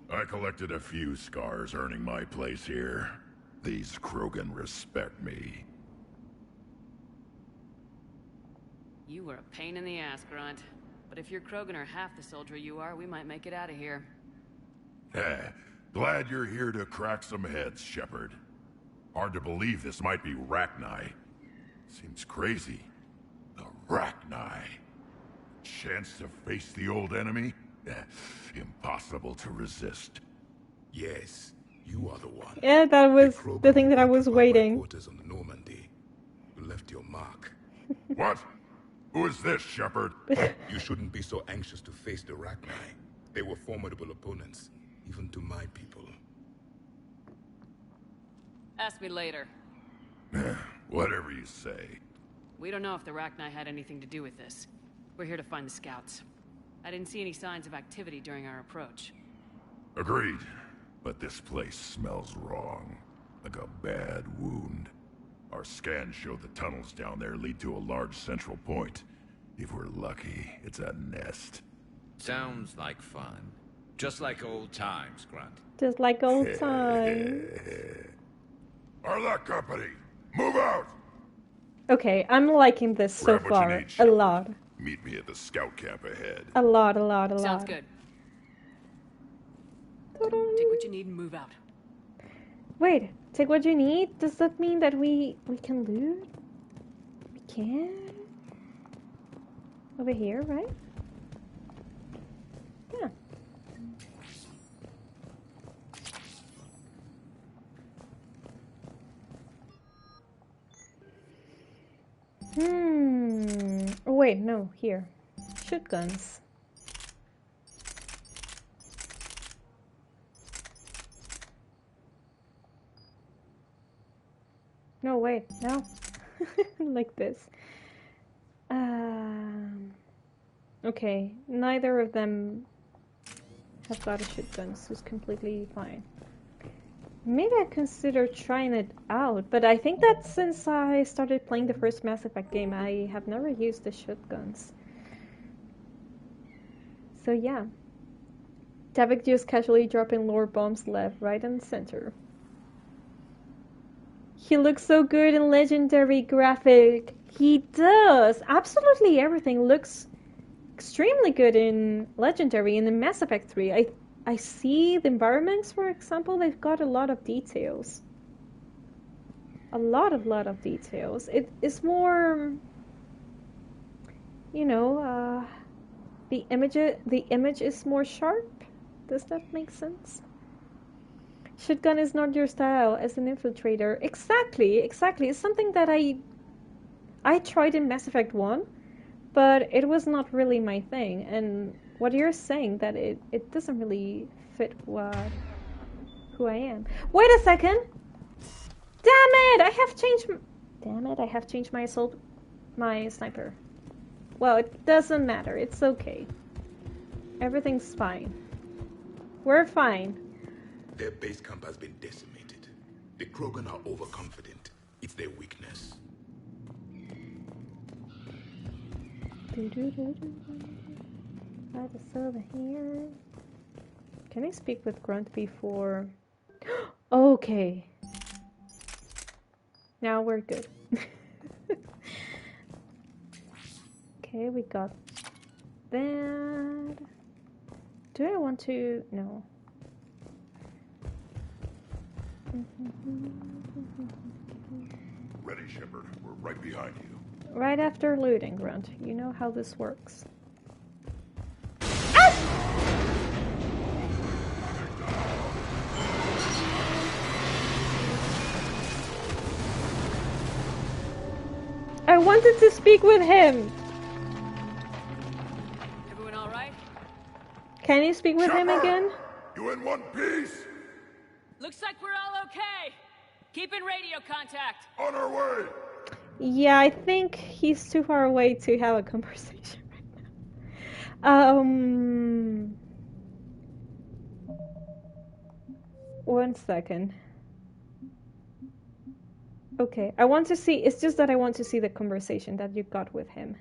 Speaker 11: I collected a few scars earning my place here. These Krogan respect me.
Speaker 3: You were a pain in the ass, Grunt. But if your Krogan are half the soldier you are, we might make it out of here.
Speaker 11: Glad you're here to crack some heads, Shepard. Hard to believe this might be Rachni. Seems crazy. The Rachni. Chance to face the old enemy? Impossible to resist.
Speaker 15: Yes, you are the one.
Speaker 2: Yeah, that was the thing that I was waiting.
Speaker 15: Quarters on the Normandy. You left your mark.
Speaker 11: What? Who is this, Shepard?
Speaker 15: You shouldn't be so anxious to face the Rachni. They were formidable opponents, even to my people.
Speaker 3: Ask me later.
Speaker 11: Whatever you say.
Speaker 3: We don't know if the Rachni had anything to do with this. We're here to find the scouts. I didn't see any signs of activity during our approach.
Speaker 11: Agreed. But this place smells wrong. Like a bad wound. Our scans show the tunnels down there lead to a large central point. If we're lucky, it's a nest.
Speaker 14: Sounds like fun. Just like old times, Grunt.
Speaker 2: Just like old times.
Speaker 11: Arlac Company, move out!
Speaker 2: Okay, I'm liking this so
Speaker 11: Grab what you
Speaker 2: far.
Speaker 11: need,
Speaker 2: A
Speaker 11: Shepard.
Speaker 2: lot.
Speaker 11: Meet me at the scout camp ahead.
Speaker 2: A lot, a lot, a lot.
Speaker 3: Sounds good. Take what you need and move out.
Speaker 2: Wait, take what you need? Does that mean that we can loot? We can? Over here, right? Yeah. Oh, wait, no, here. Shoot guns. No, wait, no. Like this. Okay, neither of them have got a shotgun, so it's completely fine. Maybe I consider trying it out, but I think that since I started playing the first Mass Effect game, I have never used the shotguns. So yeah. Tavik just casually dropping lore bombs left, right, and center. He looks so good in Legendary graphic. He does! Absolutely everything looks extremely good in Legendary. And in Mass Effect 3, I see the environments, for example, they've got a lot of details. A lot of details. It is more, you know, the image is more sharp. Does that make sense? Shotgun is not your style as an infiltrator. Exactly. It's something that I tried in Mass Effect 1, but it was not really my thing. And what you're saying, that it doesn't really fit who I am. Wait a second! Damn it! I have changed my sniper. Well, it doesn't matter. It's okay. Everything's fine. We're fine.
Speaker 15: Their base camp has been decimated. The Krogan are overconfident. It's their weakness.
Speaker 2: Right, it's over here. Can I speak with Grunt before? Okay. Now we're good. Okay, we got that. Do I want to? No.
Speaker 11: Ready, Shepard. We're right behind you.
Speaker 2: Right after looting, Grunt. You know how this works. I wanted to speak with him.
Speaker 3: Everyone all right?
Speaker 2: Can you speak with him again?
Speaker 11: You in one piece?
Speaker 3: Looks like we're all okay. Keep in radio contact.
Speaker 11: On our way.
Speaker 2: Yeah, I think he's too far away to have a conversation right now. One second. Okay, I want to see, it's just that I want to see the conversation that you got with him.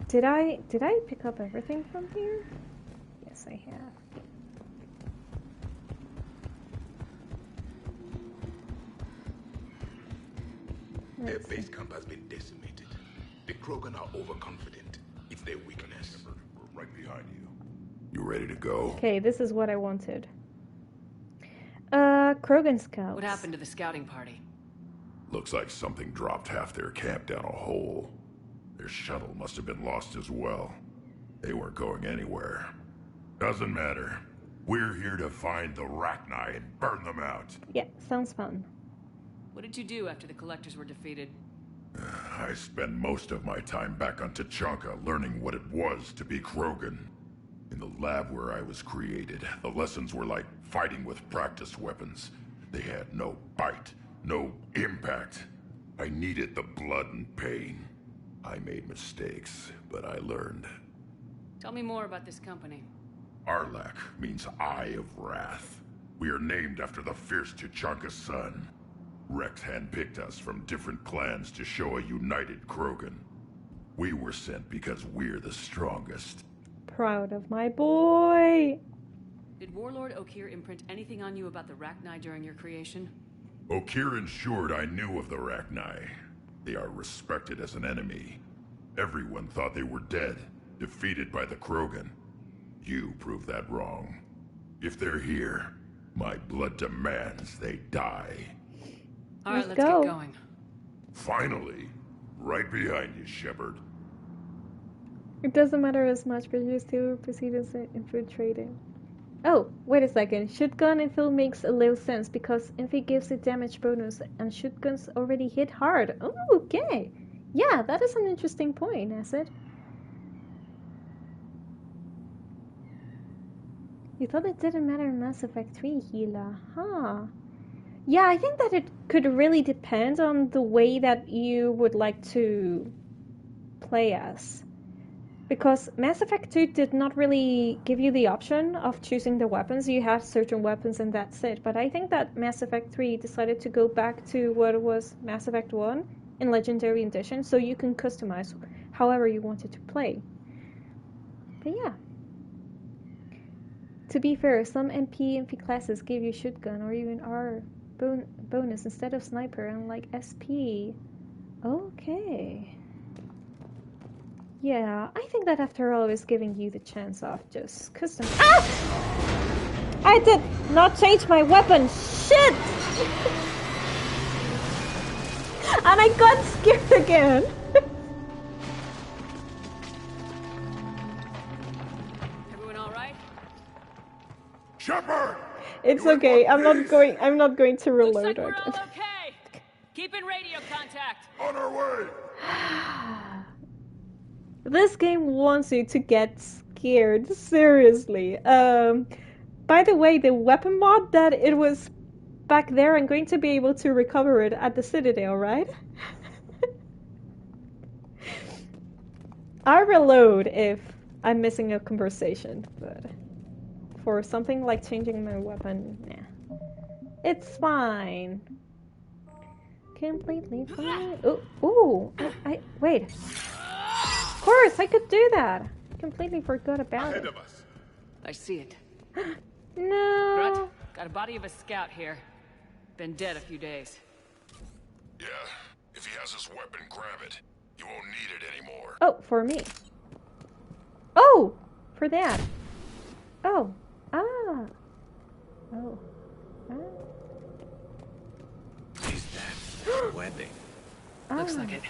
Speaker 2: Did I pick up everything from here? Yes, I have.
Speaker 15: Their base camp has been decimated. The Krogan are overconfident. It's their weakness.
Speaker 11: We're right behind you. You ready to go?
Speaker 2: Okay, this is what I wanted. Krogan scouts.
Speaker 3: What happened to the scouting party?
Speaker 11: Looks like something dropped half their camp down a hole. Their shuttle must have been lost as well. They weren't going anywhere. Doesn't matter. We're here to find the Rachni and burn them out.
Speaker 2: Yeah, sounds fun.
Speaker 3: What did you do after the Collectors were defeated?
Speaker 11: I spent most of my time back on Tuchanka learning what it was to be Krogan. In the lab where I was created, the lessons were like fighting with practice weapons. They had no bite, no impact. I needed the blood and pain. I made mistakes, but I learned.
Speaker 3: Tell me more about this company.
Speaker 11: Arlak means Eye of Wrath. We are named after the fierce Tuchanka sun. Rex handpicked us from different clans to show a united Krogan. We were sent because we're the strongest.
Speaker 2: Proud of my boy!
Speaker 3: Did Warlord Okeer imprint anything on you about the Rachni during your creation?
Speaker 11: Okeer ensured I knew of the Rachni. They are respected as an enemy. Everyone thought they were dead, defeated by the Krogan. You proved that wrong. If they're here, my blood demands they die.
Speaker 3: Alright, let's get going.
Speaker 11: Finally! Right behind you, Shepard.
Speaker 2: It doesn't matter as much, but you still proceed as infiltrating. Oh, wait a second. Shotgun infill makes a little sense because infi gives a damage bonus and shotguns already hit hard. Oh, okay. Yeah, that is an interesting point, Acid. You thought it didn't matter in Mass Effect 3, Hila. Huh. Yeah, I think that it could really depend on the way that you would like to play as. Because Mass Effect 2 did not really give you the option of choosing the weapons. You had certain weapons and that's it. But I think that Mass Effect 3 decided to go back to what was Mass Effect 1 in Legendary Edition, so you can customize however you wanted to play. But yeah. To be fair, some MP classes give you shotgun or even R bonus instead of sniper, unlike SP. Okay. Yeah, I think that after all is giving you the chance of just custom. Ah! I did not change my weapon. Shit! And I got scared again.
Speaker 3: Everyone all right?
Speaker 15: Shepard!
Speaker 2: It's okay. I'm not going to reload
Speaker 3: Looks like
Speaker 2: again.
Speaker 3: we're all okay. Keep in radio contact.
Speaker 15: On our way.
Speaker 2: This game wants you to get scared, seriously. By the way, the weapon mod that it was back there, I'm going to be able to recover it at the Citadel, right? I reload if I'm missing a conversation, but for something like changing my weapon, nah. It's fine. Completely fine. Ooh, wait. Of course, I could do that. Completely forgot about it.
Speaker 3: I see it.
Speaker 2: No.
Speaker 3: Grunt, got a body of a scout here. Been dead a few days.
Speaker 11: Yeah, if he has his weapon, grab it. You won't need it anymore.
Speaker 2: Oh, for me. Oh, for that. Oh. Ah. Oh. Ah.
Speaker 14: Is that webbing?
Speaker 3: Looks like it.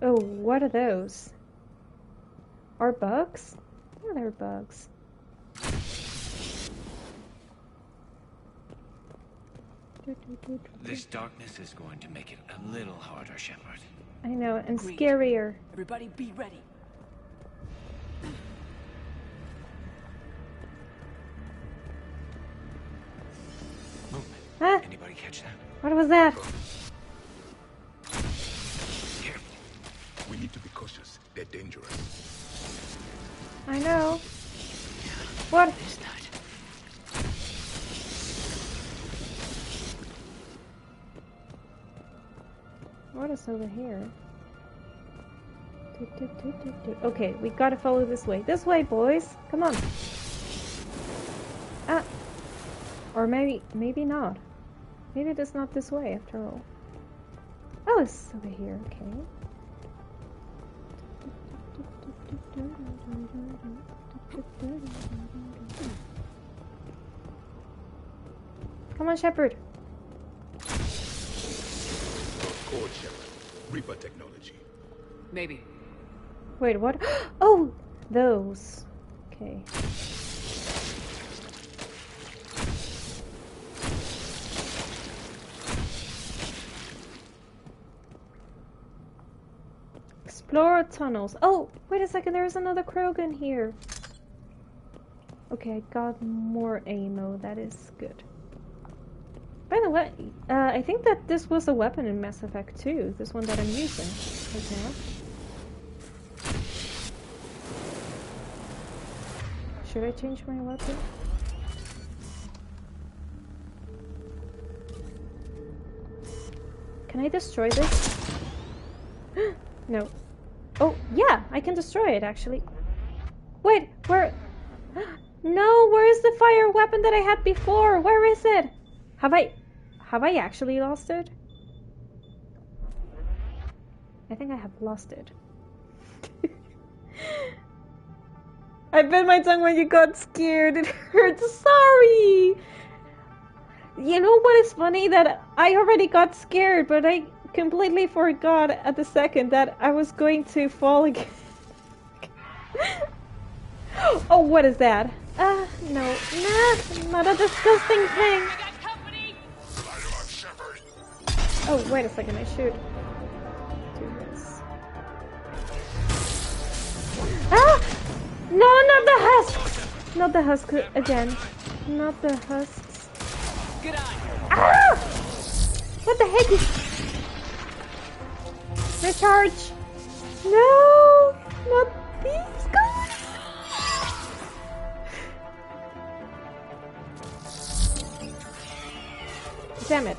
Speaker 2: Oh, what are those? Are bugs? Yeah, they're bugs.
Speaker 14: This darkness is going to make it a little harder, Shepard.
Speaker 2: I know, and
Speaker 3: Agreed.
Speaker 2: scarier.
Speaker 3: Everybody be ready.
Speaker 14: Movement.
Speaker 2: Huh?
Speaker 14: Anybody catch that?
Speaker 2: What was that?
Speaker 14: Careful.
Speaker 15: We need to be cautious. They're dangerous.
Speaker 2: I know. What?
Speaker 14: This night.
Speaker 2: What is over here? Okay, we gotta follow this way. This way, boys! Come on! Ah! Or maybe not. Maybe it is not this way after all. Oh, it's over here, okay. Come on, Shepard!
Speaker 15: Core Shepard. Reaper technology.
Speaker 3: Maybe.
Speaker 2: Wait, what? Oh! Those. Okay. Explore tunnels. Oh, wait a second, there's another Krogan here. Okay, I got more ammo, that is good. By the way, I think that this was a weapon in Mass Effect 2, this one that I'm using right now. Should I change my weapon? Can I destroy this? No. Oh, yeah, I can destroy it actually. Wait, where? No, where is the fire weapon that I had before? Where is it? Have I actually lost it? I think I have lost it. I bit my tongue when you got scared. It hurts. Sorry. You know what is funny? That I already got scared, but I completely forgot at the second that I was going to fall again. Oh, what is that? No. Nah, not a disgusting thing. Oh, wait a second, I should do that. Ah! No, not the husks! Not the husk again. Not the husks.
Speaker 3: Good eye.
Speaker 2: Ah! What the heck is... Recharge! No! Not these guys! Damn it.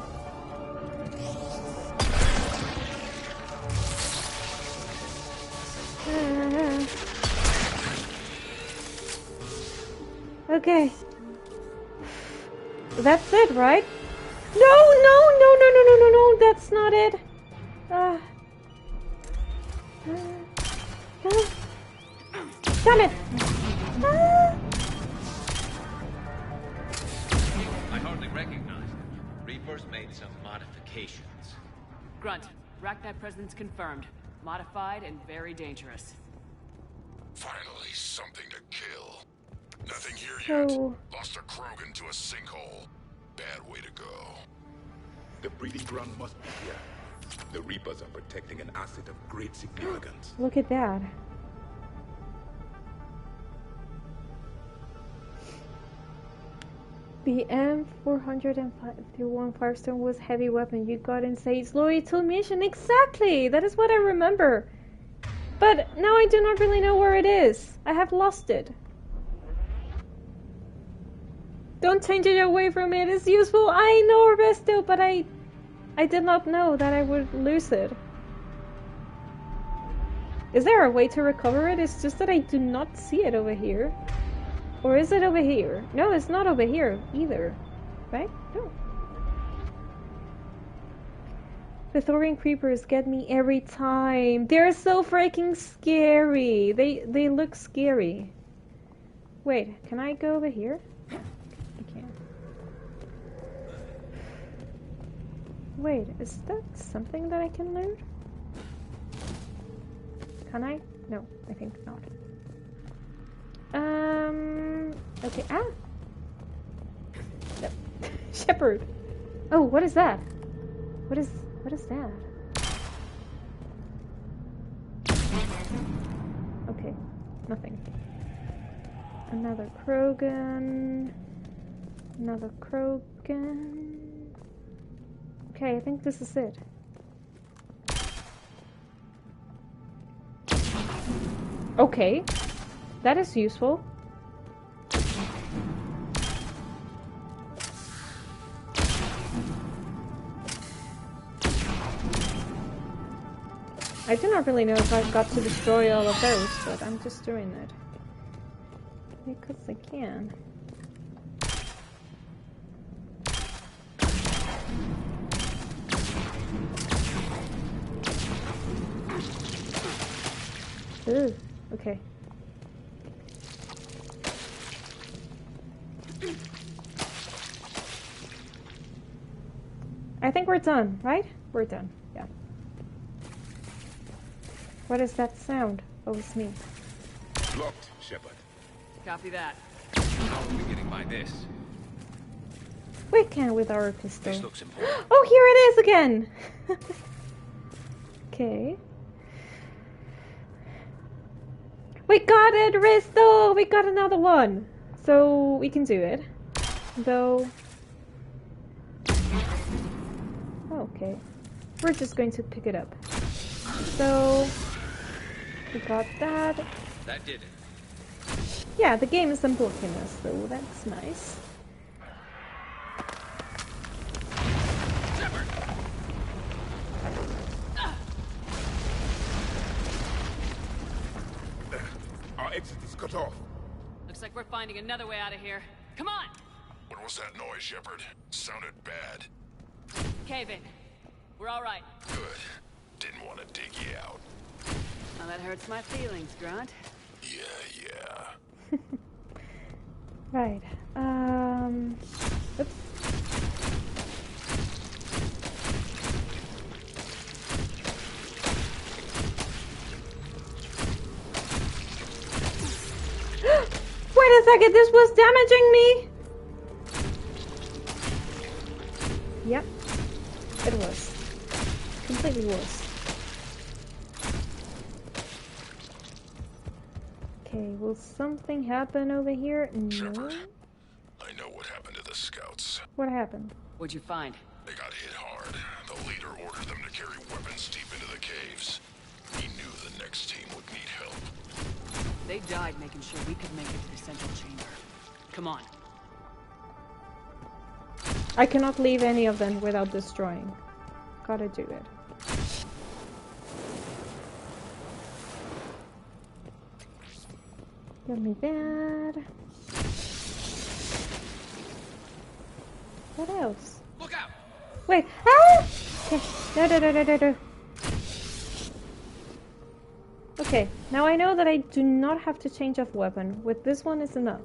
Speaker 2: Okay. That's it, right? No, that's not it. Damn it!
Speaker 14: I hardly recognize them. Reapers made some modifications.
Speaker 3: Grunt, Rachni presence confirmed. Modified and very dangerous.
Speaker 11: Finally, something to kill. Nothing here
Speaker 2: So...
Speaker 11: yet. Lost a Krogan to a sinkhole. Bad way to go.
Speaker 15: The breeding ground must be here. The Reapers are protecting an asset of great significance.
Speaker 2: Look at that. The M451 Firestone was heavy weapon you got in Sage's Loyal mission. Exactly! That is what I remember. But now I do not really know where it is. I have lost it. Don't change it away from it. It's useful. I know, Resto, but I did not know that I would lose it. Is there a way to recover it? It's just that I do not see it over here. Or is it over here? No, it's not over here either. Right? No. The Thorian creepers get me every time. They're so freaking scary. They look scary. Wait, can I go over here? I can. Wait, is that something that I can loot? Can I? No, I think not. Okay, no. Shepard! Oh, what is that? What is that? Okay, nothing. Another Krogan. Another Krogan. Okay, I think this is it. Okay, that is useful. I do not really know if I've got to destroy all of those, but I'm just doing it. Because I can. Ooh, okay. I think we're done, right? We're done, yeah. What is that sound? Oh, it's me.
Speaker 15: Locked, Shepard.
Speaker 3: Copy that.
Speaker 14: How are we getting by this?
Speaker 2: We can with our pistol.
Speaker 14: This looks important.
Speaker 2: Oh, here it is again! Okay. We got it, Risto! We got another one! So, we can do it. Though... Okay. We're just going to pick it up. So... We got that.
Speaker 14: That did it.
Speaker 2: Yeah, the game is unblocking us, so that's nice.
Speaker 15: Our exit is cut off.
Speaker 3: Looks like we're finding another way out of here. Come on!
Speaker 11: What was that noise, Shepard? Sounded bad.
Speaker 3: Cave in. We're all right.
Speaker 11: Good. Didn't want to dig you out.
Speaker 3: Well, that hurts my feelings, Grunt.
Speaker 11: Yeah.
Speaker 2: Right. Oops. Wait a second, this was damaging me! Yep. It was. Completely was. Okay, will something happen over here? No.
Speaker 11: Shepard, I know what happened to the scouts.
Speaker 2: What happened?
Speaker 3: What'd you find?
Speaker 11: They got hit hard. The leader ordered them to carry weapons deep into the caves. He knew the next team would need help.
Speaker 3: They died making sure we could make it to the central chamber. Come on.
Speaker 2: I cannot leave any of them without destroying. Gotta do it. Give me that. What else?
Speaker 14: Look out!
Speaker 2: Wait! Ah! Okay. No. Okay, now I know that I do not have to change of weapon. With this one is enough.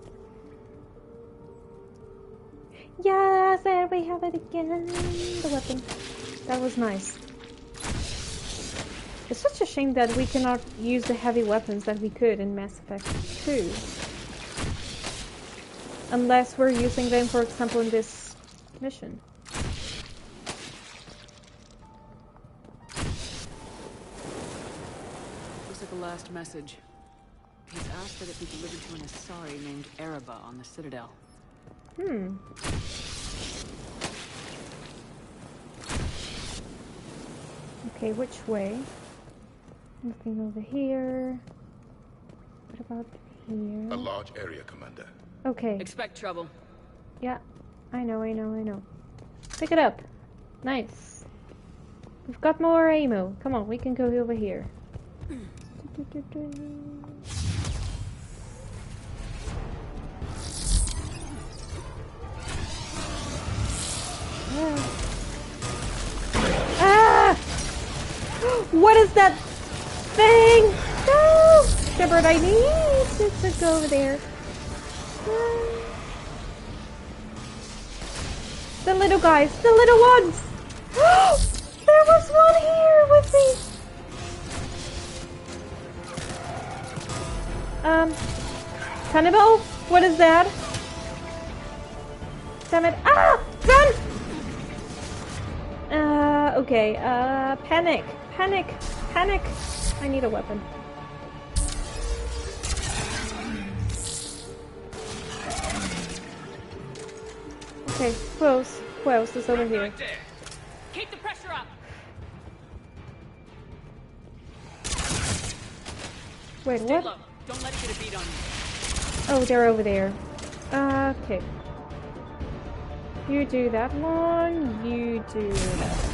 Speaker 2: Yes, there we have it again. The weapon. That was nice. It's such a shame that we cannot use the heavy weapons that we could in Mass Effect 2. Unless we're using them, for example, in this mission.
Speaker 3: Looks like the last message. He's asked that it be delivered to an Asari named Ereba on the Citadel.
Speaker 2: Okay, which way? Nothing over here. What about here?
Speaker 15: A large area, Commander.
Speaker 2: Okay.
Speaker 3: Expect trouble.
Speaker 2: Yeah, I know. Pick it up. Nice. We've got more ammo. Come on, we can go over here. Ah! What is that thing? No! Shepard, I need you to go over there. The little guys, the little ones! There was one here with me! Cannibal? What is that? Damn it. Ah! Run! Okay, panic. I need a weapon. Okay, who else is over here?
Speaker 3: Right there. Keep the pressure up.
Speaker 2: Wait,
Speaker 3: Stay
Speaker 2: what?
Speaker 3: low. Don't let it get a beat on you.
Speaker 2: Oh, they're over there. Okay. You do that one, you do that one.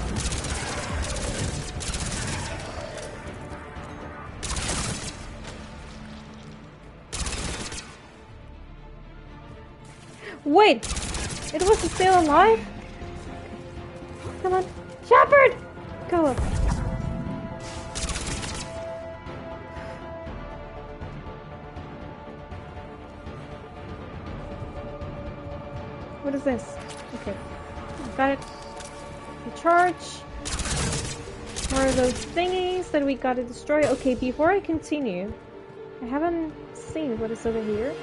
Speaker 2: Wait! It wasn't still alive? Come on. Shepard! Go up. What is this? Okay. Got it. Recharge. More of those thingies that we gotta destroy. Okay, before I continue, I haven't seen what is over here.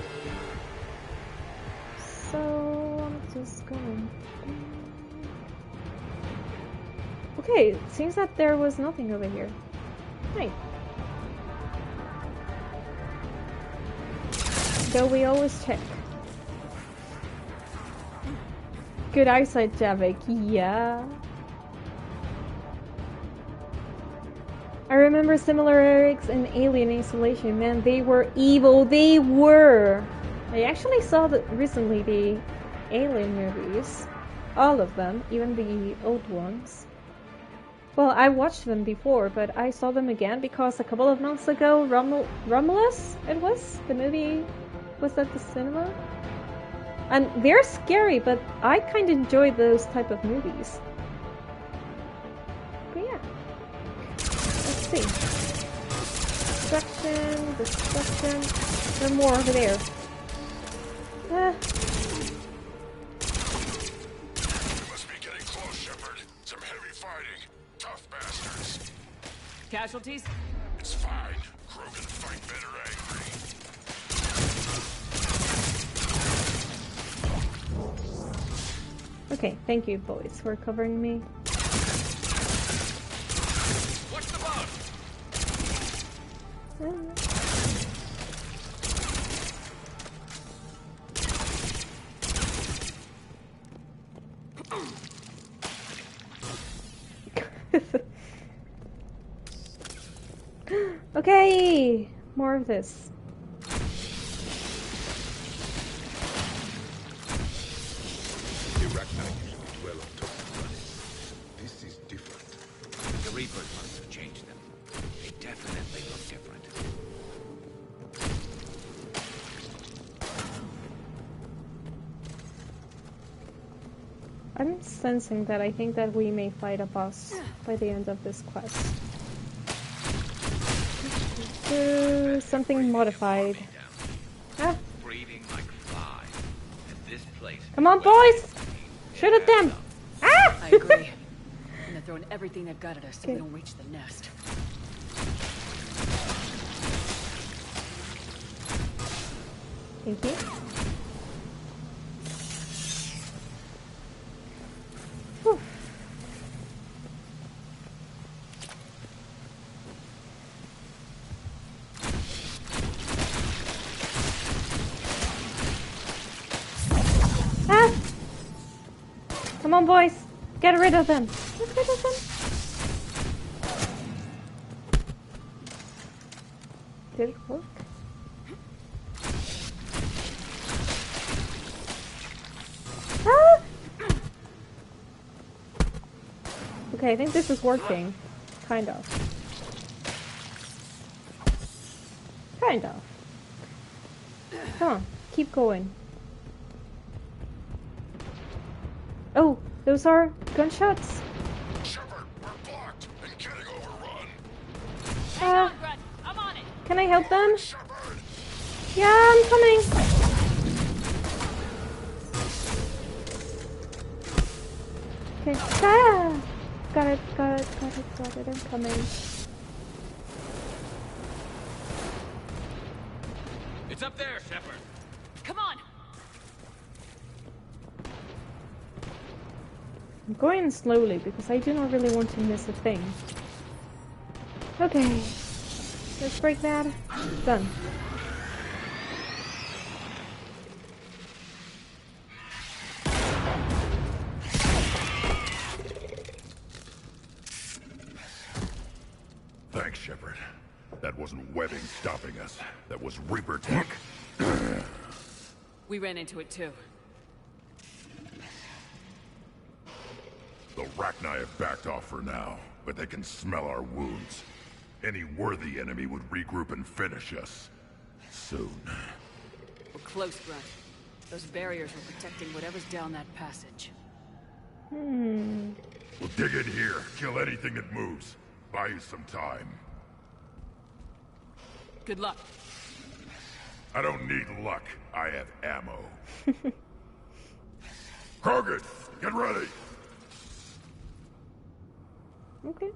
Speaker 2: So I'm just going. Okay, it seems that there was nothing over here. Hey. Though we always check. Good eyesight, Javik. Yeah. I remember similar Erics in Alien Isolation. Man, they were evil. They were. I actually saw recently the Alien movies. All of them, even the old ones. Well, I watched them before, but I saw them again because a couple of months ago, Romulus, it was? The movie was at the cinema? And they're scary, but I kind of enjoy those type of movies. But yeah. Let's see. Destruction. There are more over there.
Speaker 11: Must be getting close, Shepard. Some heavy fighting. Tough bastards.
Speaker 3: Casualties?
Speaker 11: It's fine. Krogan fight better angry.
Speaker 2: Okay, thank you, boys, for covering me.
Speaker 14: What's the bug?
Speaker 2: Okay, more of this.
Speaker 15: The Rachni usually dwell on top of planets. This is different.
Speaker 14: The Reapers must have changed them. They definitely look different.
Speaker 2: I'm sensing that I think that we may fight a boss by the end of this quest. Something modified. Ah.
Speaker 14: Breeding like flies. And this place.
Speaker 2: Come on, boys! Shoot at them! Ah!
Speaker 3: I agree. And they're throwing everything they've got at us so we don't reach the nest.
Speaker 2: Thank you. Whew. Ah! Come on, boys! Get rid of them! Get rid of them! Did it work? Ah! Okay, I think this is working. Kind of. Kind of. Come on, keep going. Oh, those are gunshots.
Speaker 11: Shepard, we're blocked and getting overrun.
Speaker 3: I'm on it.
Speaker 2: Can I help them? Yeah, I'm coming. Okay. Ah! Got it, I'm coming.
Speaker 14: It's up there, Shepard.
Speaker 3: Come on.
Speaker 2: I'm going slowly because I do not really want to miss a thing. Okay. Let's break that. Done.
Speaker 11: Thanks, Shepard. That wasn't webbing stopping us. That was Reaper tech.
Speaker 3: We ran into it too.
Speaker 11: The Rachni have backed off for now, but they can smell our wounds. Any worthy enemy would regroup and finish us. Soon.
Speaker 3: We're close, Grunt. Those barriers were protecting whatever's down that passage.
Speaker 2: Hmm.
Speaker 11: We'll dig in here, kill anything that moves. Buy you some time.
Speaker 3: Good luck.
Speaker 11: I don't need luck. I have ammo. Krogan, get ready!
Speaker 2: Okay.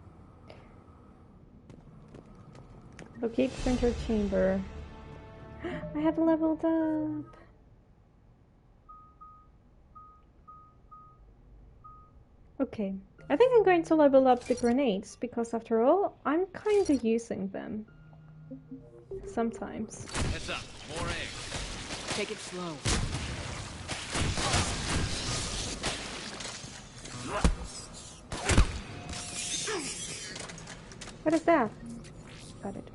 Speaker 2: Locate center chamber. I have leveled up. Okay. I think I'm going to level up the grenades because after all, I'm kind of using them. Sometimes.
Speaker 14: Heads up, more eggs.
Speaker 3: Take it slow.
Speaker 2: What is that? Got it.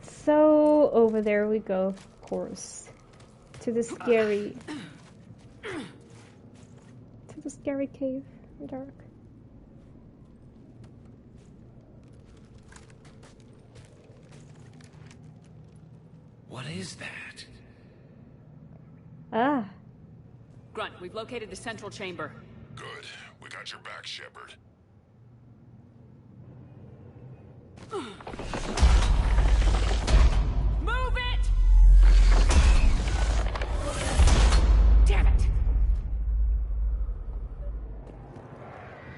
Speaker 2: So over there we go, of course. To the scary cave in dark.
Speaker 14: What is that?
Speaker 2: Ah.
Speaker 3: Grunt, we've located the central chamber.
Speaker 11: Good. We got your back, Shepard.
Speaker 3: Move it! Damn it!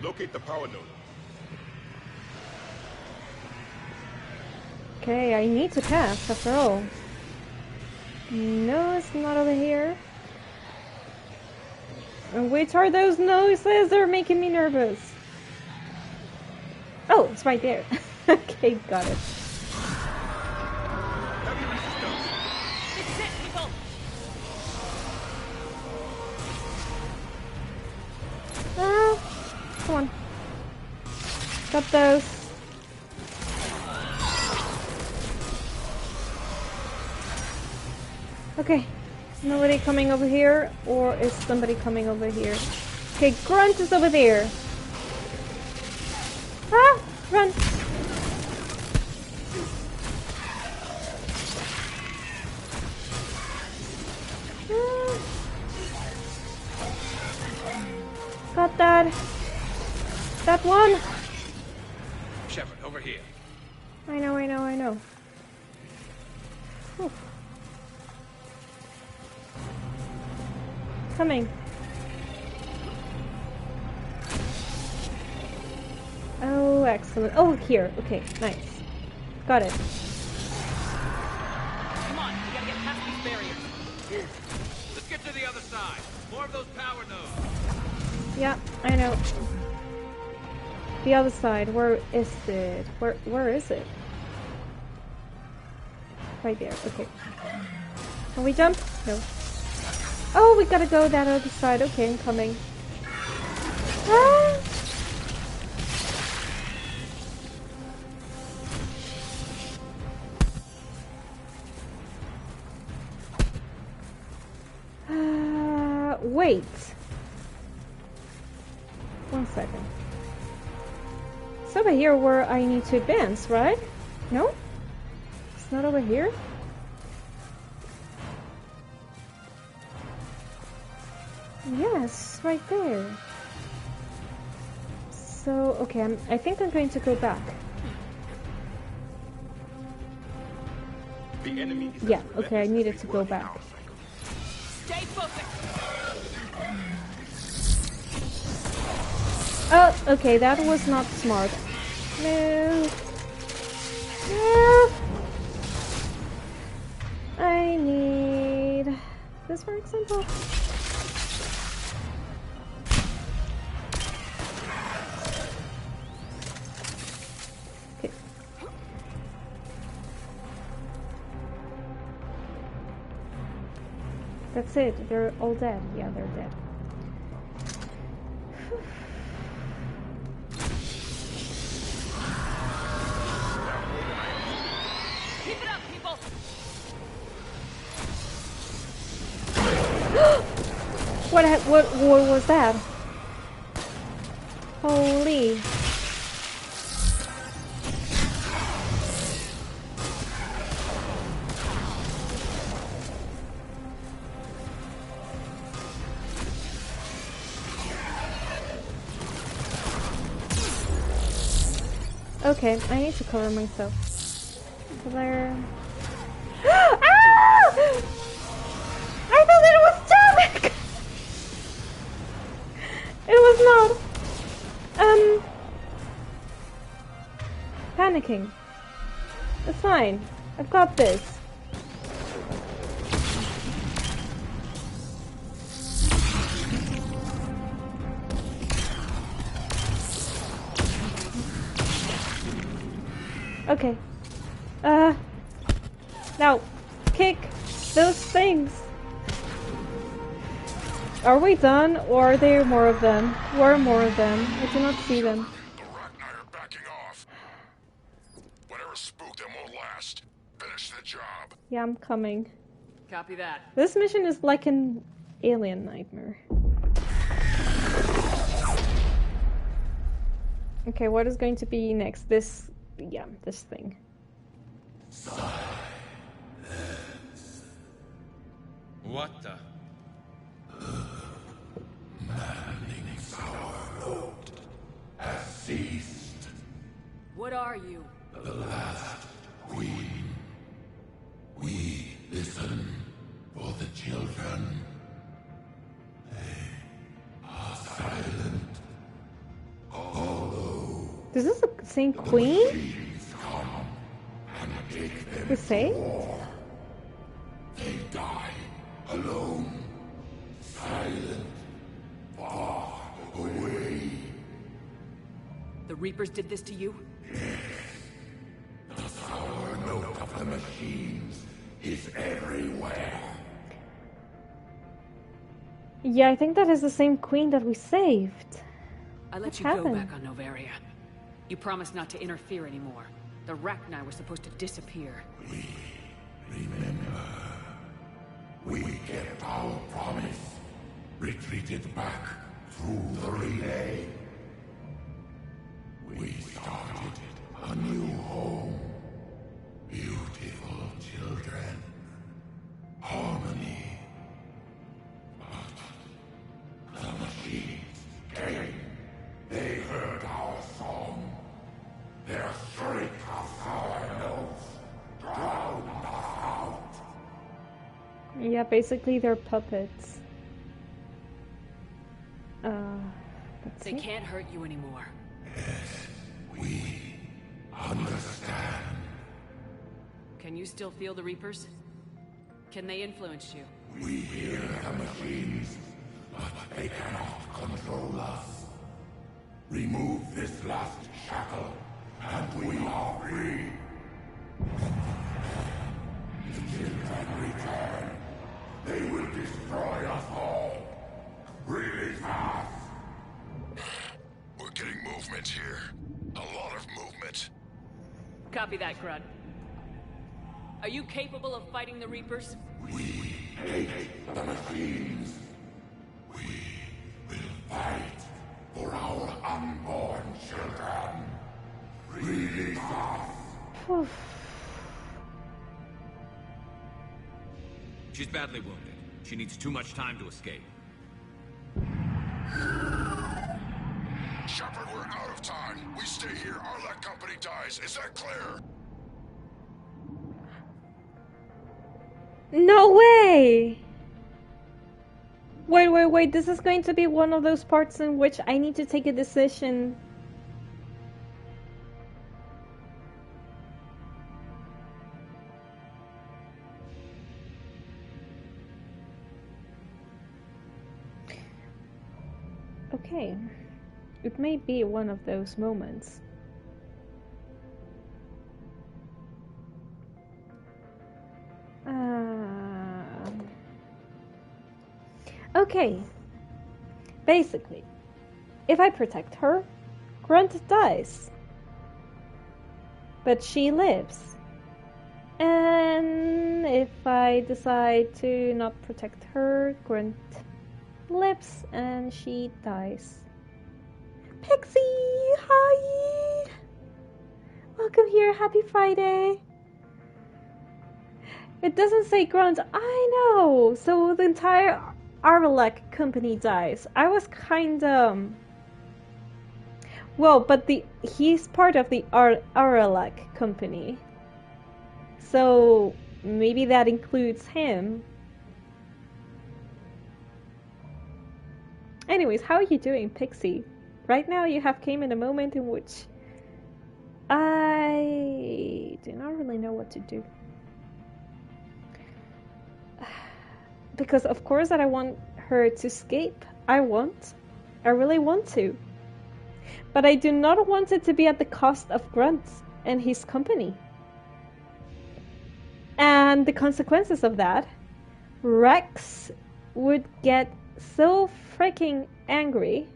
Speaker 15: Locate the power node.
Speaker 2: Okay, I need to pass after all. No, it's not over here. And which are those noises? They're making me nervous. Oh, it's right there. Okay, got it.
Speaker 3: This is it, people!
Speaker 2: Come on. Got those. Okay. Is nobody coming over here? Or is somebody coming over here? Okay, Grunt is over there. Ah! Run! Ah. Got that. That one!
Speaker 16: Shepard, over here.
Speaker 2: I know. Whew. Coming. Oh, excellent. Oh, here. Okay, nice. Got it.
Speaker 16: Come on, we gotta get past these barriers. Let's get to the other side. More of those power nodes.
Speaker 2: Yeah, I know. The other side. Where is it? Where is it? Right there. Okay. Can we jump? No. Oh, we gotta go that other side. Okay, I'm coming. Ah! Wait. 1 second. It's over here where I need to advance, right? No? It's not over here? Yes, right there. So, okay, I think I'm going to go back.
Speaker 15: The enemy is
Speaker 2: Yeah, okay, I needed to go back.
Speaker 3: Stay focused.
Speaker 2: Oh, okay, that was not smart. No. No. I need this, for example. Okay. That's it. They're all dead. Yeah, they're dead.
Speaker 3: Keep it up, people.
Speaker 2: What was that? Holy. Okay, I need to cover myself. There. Ah! I thought it was Jamek! It was not. Panicking. It's fine. I've got this. Okay. Now, kick those things. Are we done, or are there more of them? Where are more of them? I do not see them.
Speaker 11: The Rachni are backing off. Whatever spooked them won't last. Finish the job.
Speaker 2: Yeah, I'm coming.
Speaker 3: Copy that.
Speaker 2: This mission is like an alien nightmare. Okay, what is going to be next? This, yeah, this thing.
Speaker 16: What the?
Speaker 11: Maddening's our load has ceased.
Speaker 3: What are you?
Speaker 11: The last queen. We listen for the children. They are silent. Although
Speaker 2: Is this the same queen?
Speaker 11: machines come and take them
Speaker 2: The same?
Speaker 11: to war, they die alone, silent, far away.
Speaker 3: The Reapers did this to you?
Speaker 11: The sour note of the machines is everywhere.
Speaker 2: Yeah, I think that is the same queen that we saved.
Speaker 3: I let
Speaker 2: What
Speaker 3: you
Speaker 2: happened?
Speaker 3: go back on Novaria. You promised not to interfere anymore. The Rachni were supposed to disappear.
Speaker 11: Remember, we kept our promise. Retreated back through the relay. We started a new home. Beautiful children. Harmony. But the machines came. They heard our song. Their shriek of sour notes drowned us out.
Speaker 2: Yeah, basically they're puppets.
Speaker 3: They can't hurt you anymore.
Speaker 11: Yes, we understand.
Speaker 3: Can you still feel the Reapers? Can they influence you?
Speaker 11: We hear the machines, but they cannot control us. Remove this last shackle, and we are free. The children return. They will destroy us all. Really fast. We're getting movement here. A lot of movement.
Speaker 3: Copy that, Grunt. Are you capable of fighting the Reapers?
Speaker 11: We hate the machines. We will fight for our unborn children. Release us.
Speaker 18: She's badly wounded. She needs too much time to escape.
Speaker 11: Shepard, we're out of time. We stay here, our company dies. Is that clear?
Speaker 2: No way! Wait, this is going to be one of those parts in which I need to take a decision. Okay, it may be one of those moments. Okay, basically, if I protect her, Grunt dies. But she lives. And if I decide to not protect her, Grunt lives and she dies. Pixie! Hi! Welcome here, happy Friday! It doesn't say Grunt, I know! So the entire Arvalek company dies. I was kinda... Well, but he's part of the Arvalek company. So maybe that includes him. Anyways, how are you doing, Pixie? Right now you have came in a moment in which I do not really know what to do. Because of course that I want her to escape. I really want to. But I do not want it to be at the cost of Grunt and his company. And the consequences of that, Rex would get so freaking angry.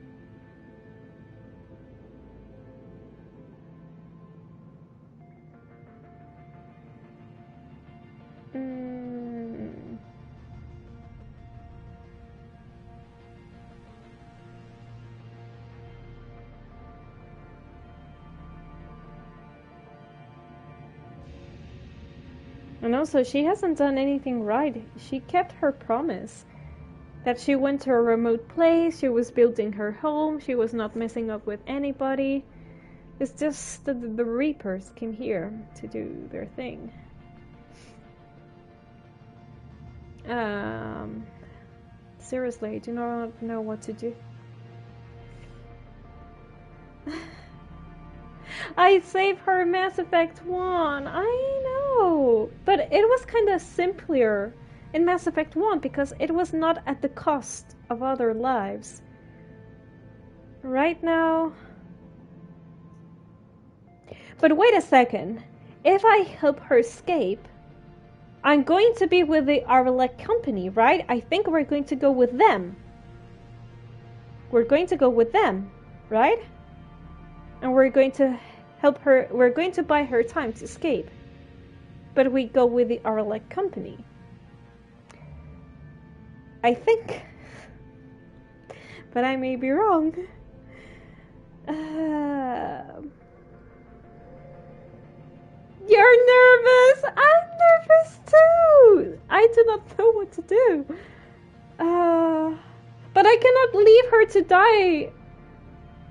Speaker 2: And also, she hasn't done anything right. She kept her promise. That she went to a remote place, she was building her home, she was not messing up with anybody. It's just that the Reapers came here to do their thing. Seriously, I do not know what to do. I saved her Mass Effect 1, I know! But it was kinda simpler in Mass Effect 1 because it was not at the cost of other lives. Right now... But wait a second. If I help her escape, I'm going to be with the Arvalek company, right? I think we're going to go with them. We're going to go with them, right? and we're going to help her. We're going to buy her time to escape. But we go with the Arlec company. I think. But I may be wrong. You're nervous! I'm nervous too! I do not know what to do. But I cannot leave her to die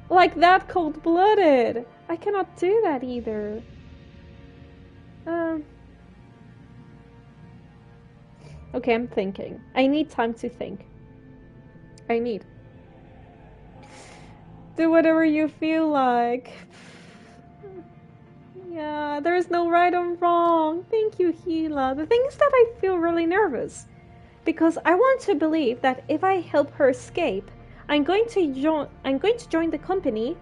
Speaker 2: like that cold-blooded. I cannot do that either. Okay, I'm thinking. I need time to think. I need. Do whatever you feel like. Yeah, there is no right or wrong. Thank you, Gila. The thing is that I feel really nervous. Because I want to believe that if I help her escape, I'm going to join the company,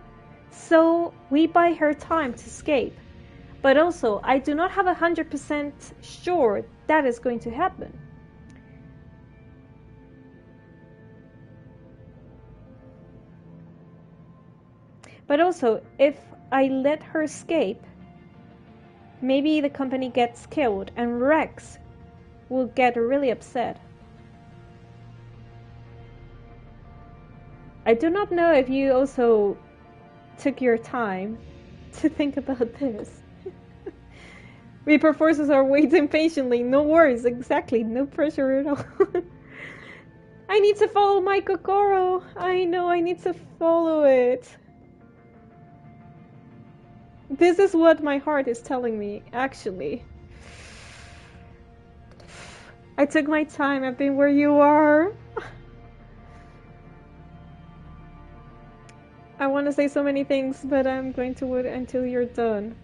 Speaker 2: so we buy her time to escape. But also, I do not have 100% sure that is going to happen. But also, if I let her escape, maybe the company gets killed and Rex will get really upset. I do not know if you also took your time to think about this. Reaper forces are waiting patiently. No worries, exactly. No pressure at all. I need to follow my Kokoro. I know, I need to follow it. This is what my heart is telling me, actually. I took my time. I've been where you are. I want to say so many things, but I'm going to wait until you're done.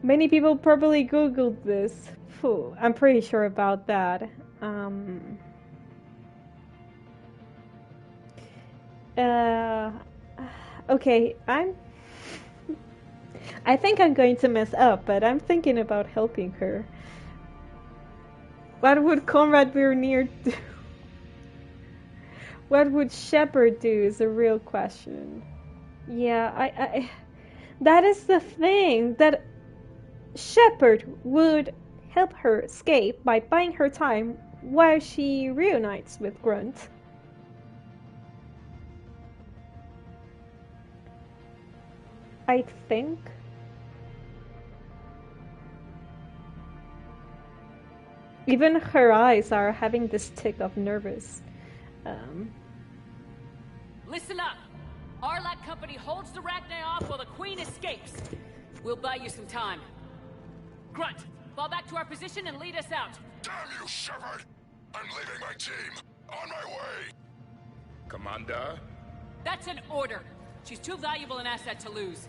Speaker 2: Many people probably Googled this. Phew, I'm pretty sure about that. Okay, I think I'm going to mess up, but I'm thinking about helping her. What would Conrad Vernier do? What would Shepard do is a real question. Yeah, I that is the thing, that Shepard would help her escape by buying her time while she reunites with Grunt. I think. Even her eyes are having this tick of nervous.
Speaker 3: Listen up! Arlec Company holds the Rachni off while the Queen escapes. We'll buy you some time. Grunt, fall back to our position and lead us out.
Speaker 11: Damn you, Shepard! I'm leaving my team. On my way!
Speaker 15: Commander?
Speaker 3: That's an order. She's too valuable an asset to lose.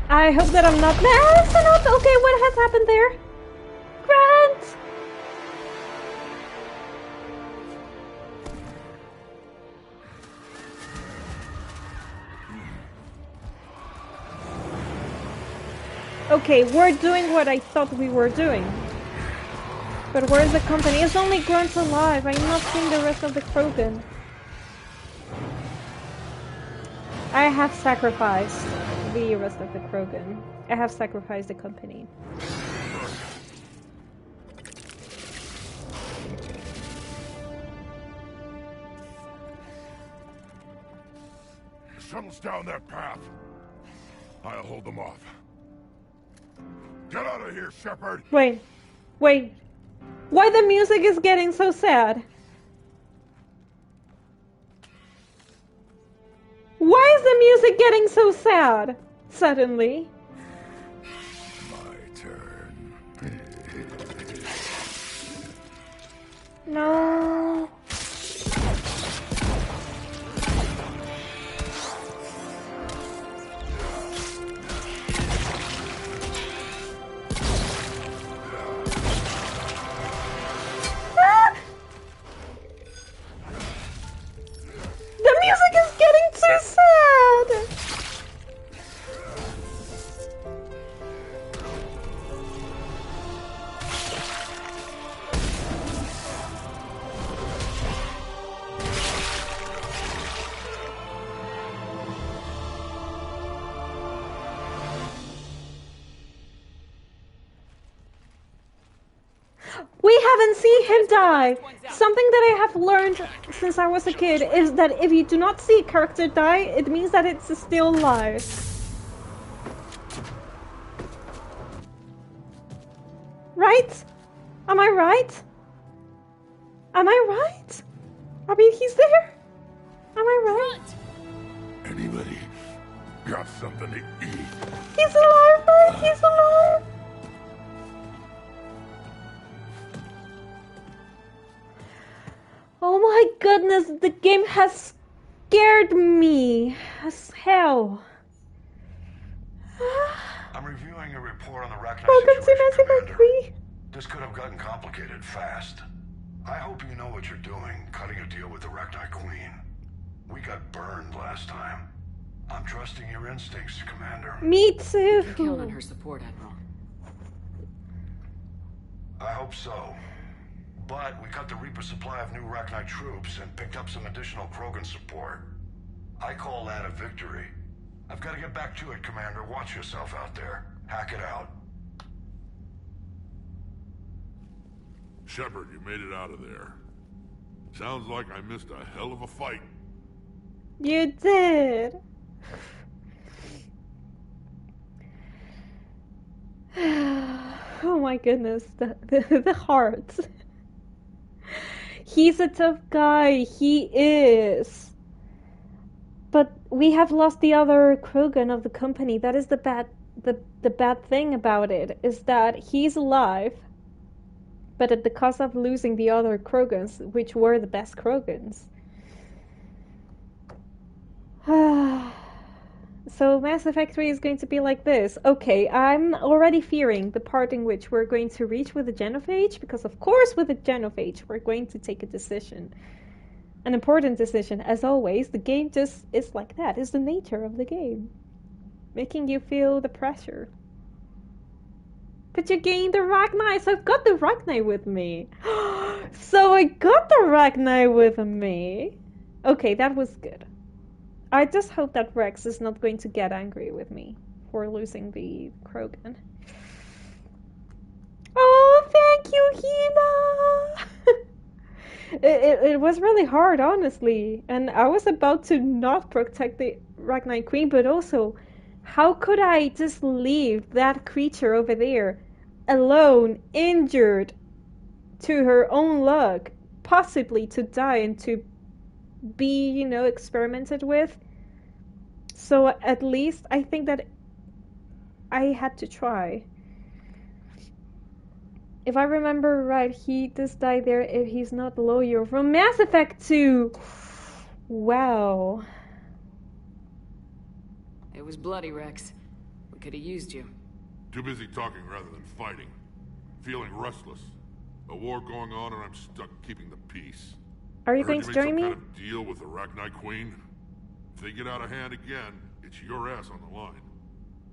Speaker 2: I hope that I'm not. Okay, what has happened there? Grant! Okay, we're doing what I thought we were doing. But where's the company? It's only Grunt alive. I'm not seeing the rest of the Krogan. I have sacrificed the rest of the Krogan. I have sacrificed the company.
Speaker 11: Shuttle's down that path. I'll hold them off. Get out of here, Shepard!
Speaker 2: Wait. Why the music is getting so sad? Why is the music getting so sad suddenly?
Speaker 11: My turn.
Speaker 2: No. haven't seen him die. Something that I have learned since I was a kid is that if you do not see a character die, it means that it's still alive. Right? Am I right? Am I right? I mean, he's there. Am I right?
Speaker 11: Anybody got something to eat?
Speaker 2: He's alive, man. He's alive. Oh my goodness, the game has scared me as hell.
Speaker 19: I'm reviewing a report on the Rachni
Speaker 2: Welcome to Mass
Speaker 19: situation,
Speaker 2: Effect 3.
Speaker 19: This could have gotten complicated fast. I hope you know what you're doing, cutting a deal with the Rachni Queen. We got burned last time. I'm trusting your instincts, Commander.
Speaker 2: Me too.
Speaker 3: You can count on her support, Admiral.
Speaker 19: I hope so. But we cut the Reaper supply of new Rachni troops and picked up some additional Krogan support. I call that a victory. I've got to get back to it, Commander. Watch yourself out there. Hack it out.
Speaker 11: Shepard, you made it out of there. Sounds like I missed a hell of a fight.
Speaker 2: You did. Oh my goodness, the heart. He's a tough guy, he is. But we have lost the other Krogan of the company. That is the bad thing about it, is that he's alive, but at the cost of losing the other Krogans, which were the best Krogans. So Mass Effect 3 is going to be like this. Okay, I'm already fearing the part in which we're going to reach with the genophage, because of course with the genophage we're going to take a decision. An important decision, as always. The game just is like that. It's the nature of the game. Making you feel the pressure. But you gained the Rachni, so I've got the Rachni with me. So I got the Rachni with me. Okay, that was good. I just hope that Rex is not going to get angry with me for losing the Krogan. Oh, thank you, Hina! It was really hard, honestly. And I was about to not protect the Rachni Queen, but also, how could I just leave that creature over there alone, injured, to her own luck, possibly to die and to be, you know, experimented with? So at least I think that I had to try. If I remember right, he does die there if he's not loyal from Mass Effect 2. Wow.
Speaker 3: It was bloody, Rex. We could have used you.
Speaker 11: Too busy talking rather than fighting. Feeling restless. A war going on and I'm stuck keeping the peace.
Speaker 2: Are you going to join me?
Speaker 11: Kind of deal with the Rachni Queen? If they get out of hand again, it's your ass on the line.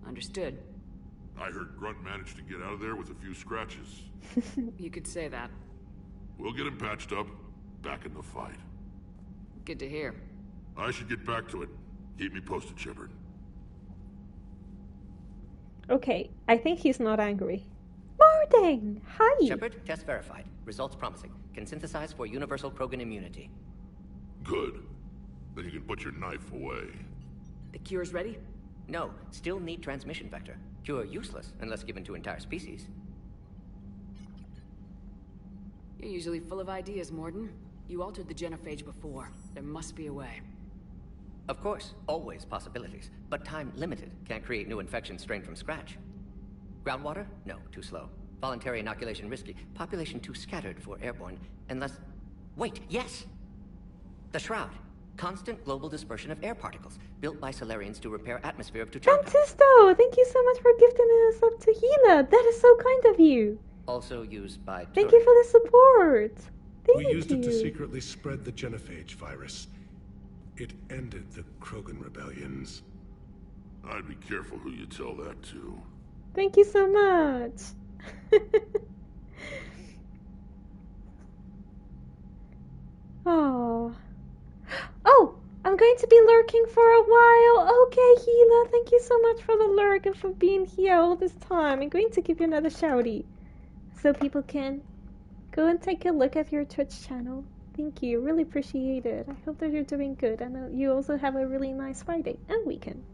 Speaker 3: Understood.
Speaker 11: I heard Grunt managed to get out of there with a few scratches.
Speaker 3: You could say that.
Speaker 11: We'll get him patched up, back in the fight.
Speaker 3: Good to hear.
Speaker 11: I should get back to it. Keep me posted, Shepard.
Speaker 2: Okay, I think he's not angry. Mording! Hi!
Speaker 9: Shepard, test verified. Results promising. Can synthesize for universal Krogan immunity.
Speaker 11: Good. Then you can put your knife away.
Speaker 3: The cure's ready?
Speaker 9: No, still need transmission vector. Cure useless unless given to entire species.
Speaker 3: You're usually full of ideas, Morden. You altered the genophage before. There must be a way.
Speaker 9: Of course, always possibilities, but time limited. Can't create new infection strain from scratch. Groundwater? No, too slow. Voluntary inoculation risky. Population too scattered for airborne. Unless... Wait, yes! The Shroud. Constant global dispersion of air particles, built by Solarians to repair atmosphere of Tuchanka.
Speaker 2: Francisco, thank you so much for gifting us up to Gila. That is so kind of you.
Speaker 9: Also used by...
Speaker 2: Thank you for the support.
Speaker 20: We used it to secretly spread the genophage virus. It ended the Krogan rebellions.
Speaker 11: I'd be careful who you tell that to.
Speaker 2: Thank you so much. Oh. Oh, I'm going to be lurking for a while. Okay, Gila, thank you so much for the lurk and for being here all this time. I'm going to give you another shouty so people can Go and take a look at your Twitch channel. Thank you. Really appreciate it. I hope that you're doing good. And you also have a really nice Friday and weekend.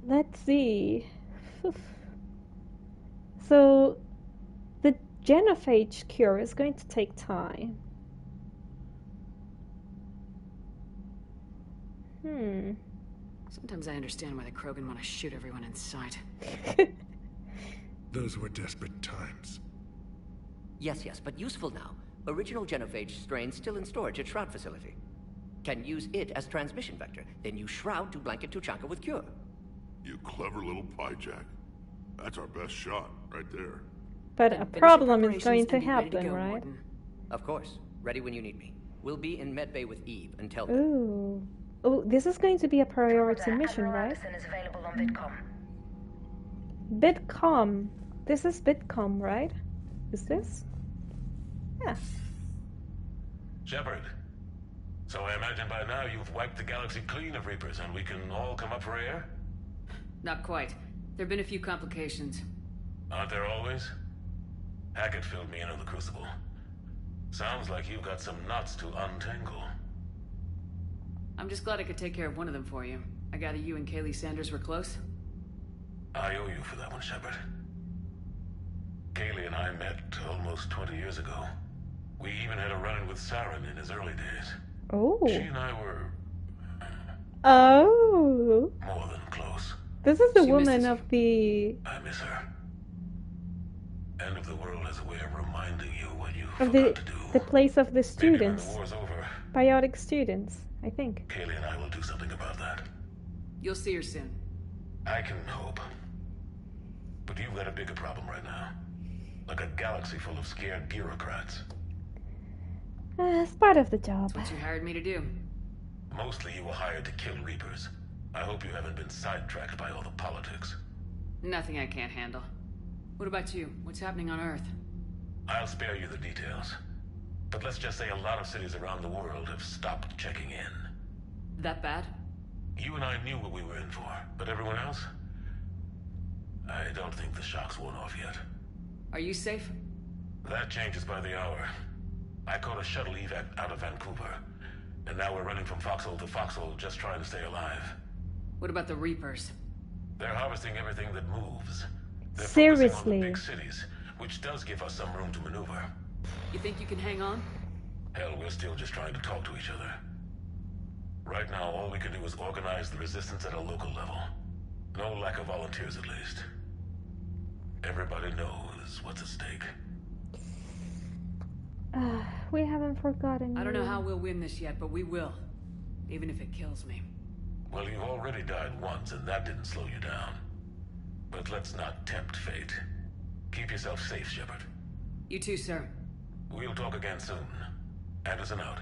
Speaker 2: Let's see. So, the genophage cure is going to take time.
Speaker 3: Sometimes I understand why the Krogan want to shoot everyone in sight.
Speaker 20: Those were desperate times.
Speaker 9: Yes, but useful now. Original genophage strain still in storage at Shroud facility. Can use it as transmission vector, then use Shroud to blanket Tuchanka with cure.
Speaker 11: You clever little pyjack. That's our best shot, right there.
Speaker 2: But a problem is going to happen, right?
Speaker 3: Morton.
Speaker 9: Of course. Ready when you need me. We'll be in Medbay with Eve until then.
Speaker 2: Ooh. Oh, this is going to be a priority mission, right?
Speaker 12: Anderson is available on Vidcom.
Speaker 2: Bitcom. This is Bitcom, right? Is this? Yeah.
Speaker 21: Shepard. So I imagine by now you've wiped the galaxy clean of Reapers and we can all come up for air?
Speaker 3: Not quite. There've been a few complications.
Speaker 21: Aren't there always? Hackett filled me in on the Crucible. Sounds like you've got some knots to untangle.
Speaker 3: I'm just glad I could take care of one of them for you. I gather you and Kaylee Sanders were close?
Speaker 21: I owe you for that one, Shepard. Kaylee and I met almost 20 years ago. We even had a run-in with Saren in his early days.
Speaker 2: Oh.
Speaker 21: She and I were...
Speaker 2: Oh.
Speaker 21: more than close.
Speaker 2: This is the woman of the...
Speaker 21: I miss her. End of the world has a way of reminding you what you
Speaker 2: of
Speaker 21: forgot to do.
Speaker 2: The place of the students.
Speaker 21: Maybe when the war's over,
Speaker 2: Biotic students, I think.
Speaker 21: Kaylee and I will do something about that.
Speaker 3: You'll see her soon.
Speaker 21: I can hope. But you've got a bigger problem right now. Like a galaxy full of scared bureaucrats.
Speaker 2: It's part of the job.
Speaker 3: That's what you hired me to do.
Speaker 21: Mostly you were hired to kill Reapers. I hope you haven't been sidetracked by all the politics.
Speaker 3: Nothing I can't handle. What about you? What's happening on Earth?
Speaker 21: I'll spare you the details. But let's just say a lot of cities around the world have stopped checking in.
Speaker 3: That bad?
Speaker 21: You and I knew what we were in for, but everyone else? I don't think the shock's worn off yet.
Speaker 3: Are you safe?
Speaker 21: That changes by the hour. I caught a shuttle evac out of Vancouver, and now we're running from foxhole to foxhole just trying to stay alive.
Speaker 3: What about the Reapers?
Speaker 21: They're harvesting everything that moves. They're
Speaker 2: Seriously.
Speaker 21: focusing on the big cities, which does give us some room to maneuver.
Speaker 3: You think you can hang on?
Speaker 21: Hell, we're still just trying to talk to each other. Right now, all we can do is organize the resistance at a local level. No lack of volunteers, at least. Everybody knows what's at stake.
Speaker 2: We haven't forgotten
Speaker 3: I don't
Speaker 2: you.
Speaker 3: know how we'll win this yet, but we will. Even if it kills me.
Speaker 21: Well, you've already died once, and that didn't slow you down. But let's not tempt fate. Keep yourself safe, Shepard.
Speaker 3: You too, sir.
Speaker 21: We'll talk again soon. Anderson out.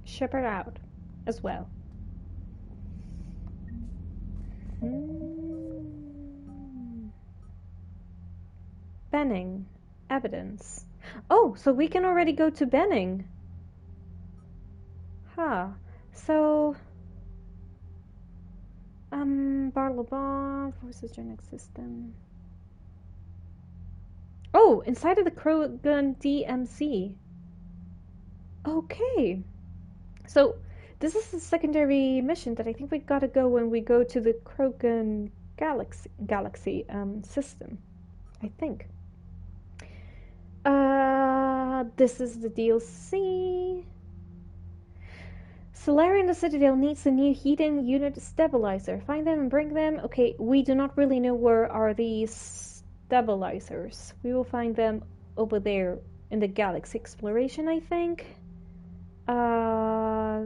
Speaker 2: Shepard out as well. Benning. Evidence. Oh, so we can already go to Benning. Huh. So... Barlobon, Forces Genetic System. Oh, inside of the Krogan DMC. Okay. So, this is the secondary mission that I think we gotta go when we go to the Krogan galaxy system. I think. This is the DLC. Solarian the Citadel needs a new heating unit stabilizer. Find them and bring them. Okay, we do not really know where are these stabilizers. We will find them over there in the galaxy exploration, I think.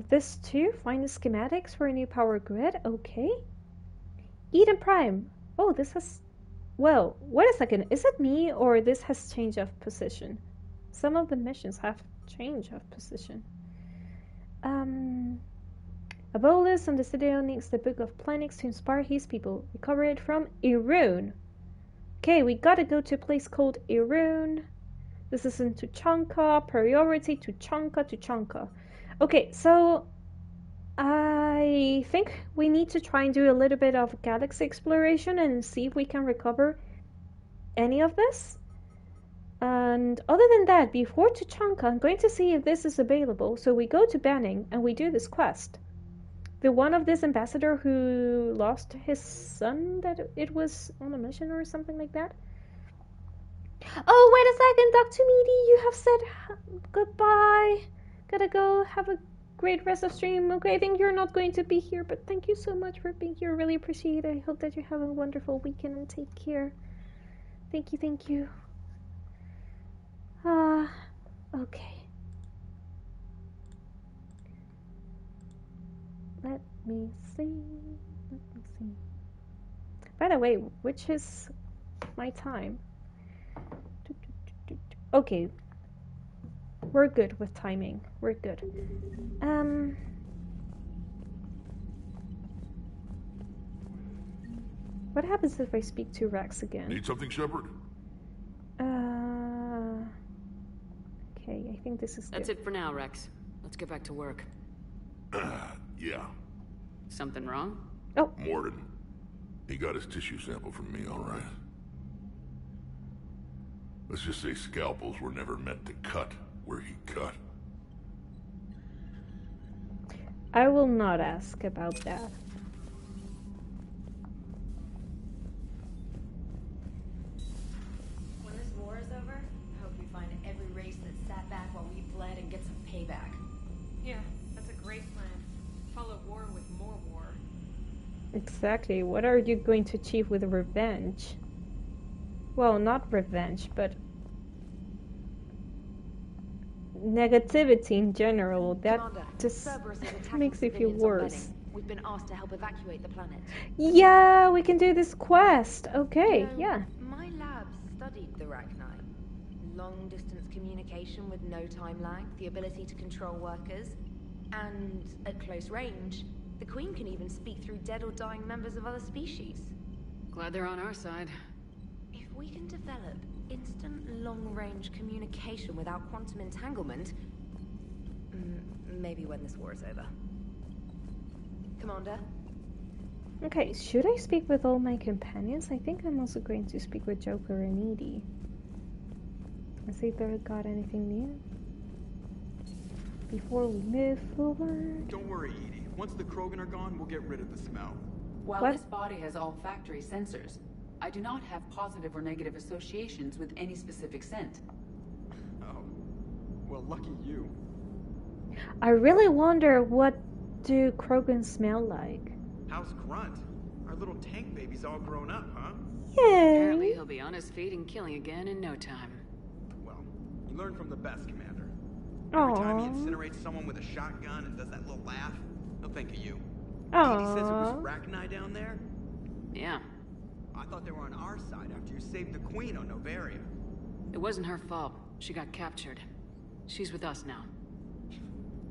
Speaker 2: This too. Find the schematics for a new power grid. Okay. Eden Prime. Oh, this has... Well, wait a second. Is it me or this has change of position? Some of the missions have change of position. Abolus and the Citadel needs the Book of Planets to inspire his people. Recover it from Irun. Okay, we gotta go to a place called Irun. This is in Tuchanka. Priority Tuchanka. Okay, so I think we need to try and do a little bit of galaxy exploration and see if we can recover any of this. And other than that, before Tuchanka, I'm going to see if this is available. So we go to Banning and we do this quest. The one of this ambassador who lost his son, that it was on a mission or something like that. Oh, wait a second, Dr. Meaty, you have said goodbye. Gotta go, have a great rest of stream. Okay, I think you're not going to be here, but thank you so much for being here. Really appreciate it. I hope that you have a wonderful weekend and take care. Thank you, thank you. Okay. Let me see. By the way, which is my time? Okay. We're good with timing. We're good. What happens if I speak to Rex again?
Speaker 11: Need something, Shepard?
Speaker 2: Okay, I think this is
Speaker 3: That's it for now, Rex. Let's get back to work.
Speaker 11: Yeah.
Speaker 3: Something wrong?
Speaker 2: Oh.
Speaker 11: Morden. He got his tissue sample from me, all right. Let's just say scalpels were never meant to cut where he cut.
Speaker 2: I will not ask about that.
Speaker 4: When this war is over, I hope we find every race that sat back while we fled and get some payback.
Speaker 22: Yeah, that's a great plan. Follow war with more war.
Speaker 2: Exactly. What are you going to achieve with revenge? Well, not revenge, but negativity in general. That
Speaker 1: Commander,
Speaker 2: just
Speaker 1: Cerberus is attacking
Speaker 2: makes it feel
Speaker 1: civilians on
Speaker 2: worse.
Speaker 1: Benning. We've been asked to help evacuate the planet.
Speaker 2: Yeah, we can do this quest. Okay,
Speaker 1: You know,
Speaker 2: yeah.
Speaker 1: My lab studied the Rachni. Long-distance communication with no time lag, the ability to control workers, and at close range, the Queen can even speak through dead or dying members of other species.
Speaker 3: Glad they're on our side.
Speaker 1: If we can develop instant long-range communication without quantum entanglement, maybe when this war is over. Commander?
Speaker 2: Okay, should I speak with all my companions? I think I'm also going to speak with Joker and Edie. And see if they got anything new before we move forward.
Speaker 5: Don't worry, Edie. Once the Krogan are gone, we'll get rid of the smell.
Speaker 6: While
Speaker 2: What?
Speaker 6: this body has olfactory sensors, I do not have positive or negative associations with any specific scent.
Speaker 5: Oh. Well, lucky you.
Speaker 2: I really wonder, what do Krogan smell like?
Speaker 5: How's Grunt? Our little tank baby's all grown up, huh?
Speaker 3: Apparently he'll be on his feet and killing again in no time.
Speaker 5: Well, you learn from the best, Commander. Every time he incinerates someone with a shotgun and does that little laugh, he'll think of you. Edie says it was Rachni down there?
Speaker 3: Yeah.
Speaker 5: I thought they were on our side after you saved the Queen on Novaria.
Speaker 3: It wasn't her fault. She got captured. She's with us now.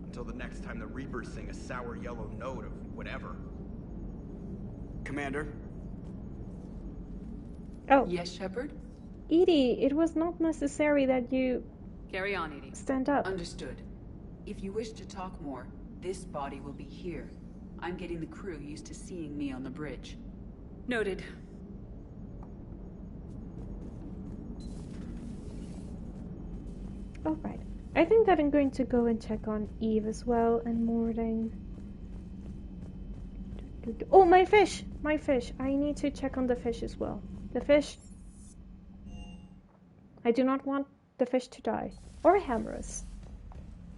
Speaker 5: Until the next time the Reapers sing a sour yellow note of whatever. Commander?
Speaker 2: Oh.
Speaker 6: Yes, Shepard?
Speaker 2: Edie, it was not necessary that you...
Speaker 3: Carry on, Edie.
Speaker 2: Stand up.
Speaker 6: Understood. If you wish to talk more, this body will be here. I'm getting the crew used to seeing me on the bridge.
Speaker 3: Noted.
Speaker 2: Alright. I think that I'm going to go and check on Eve as well, and Morden. Oh, my fish! My fish! I need to check on the fish as well. The fish... I do not want the fish to die. Or Hammerus.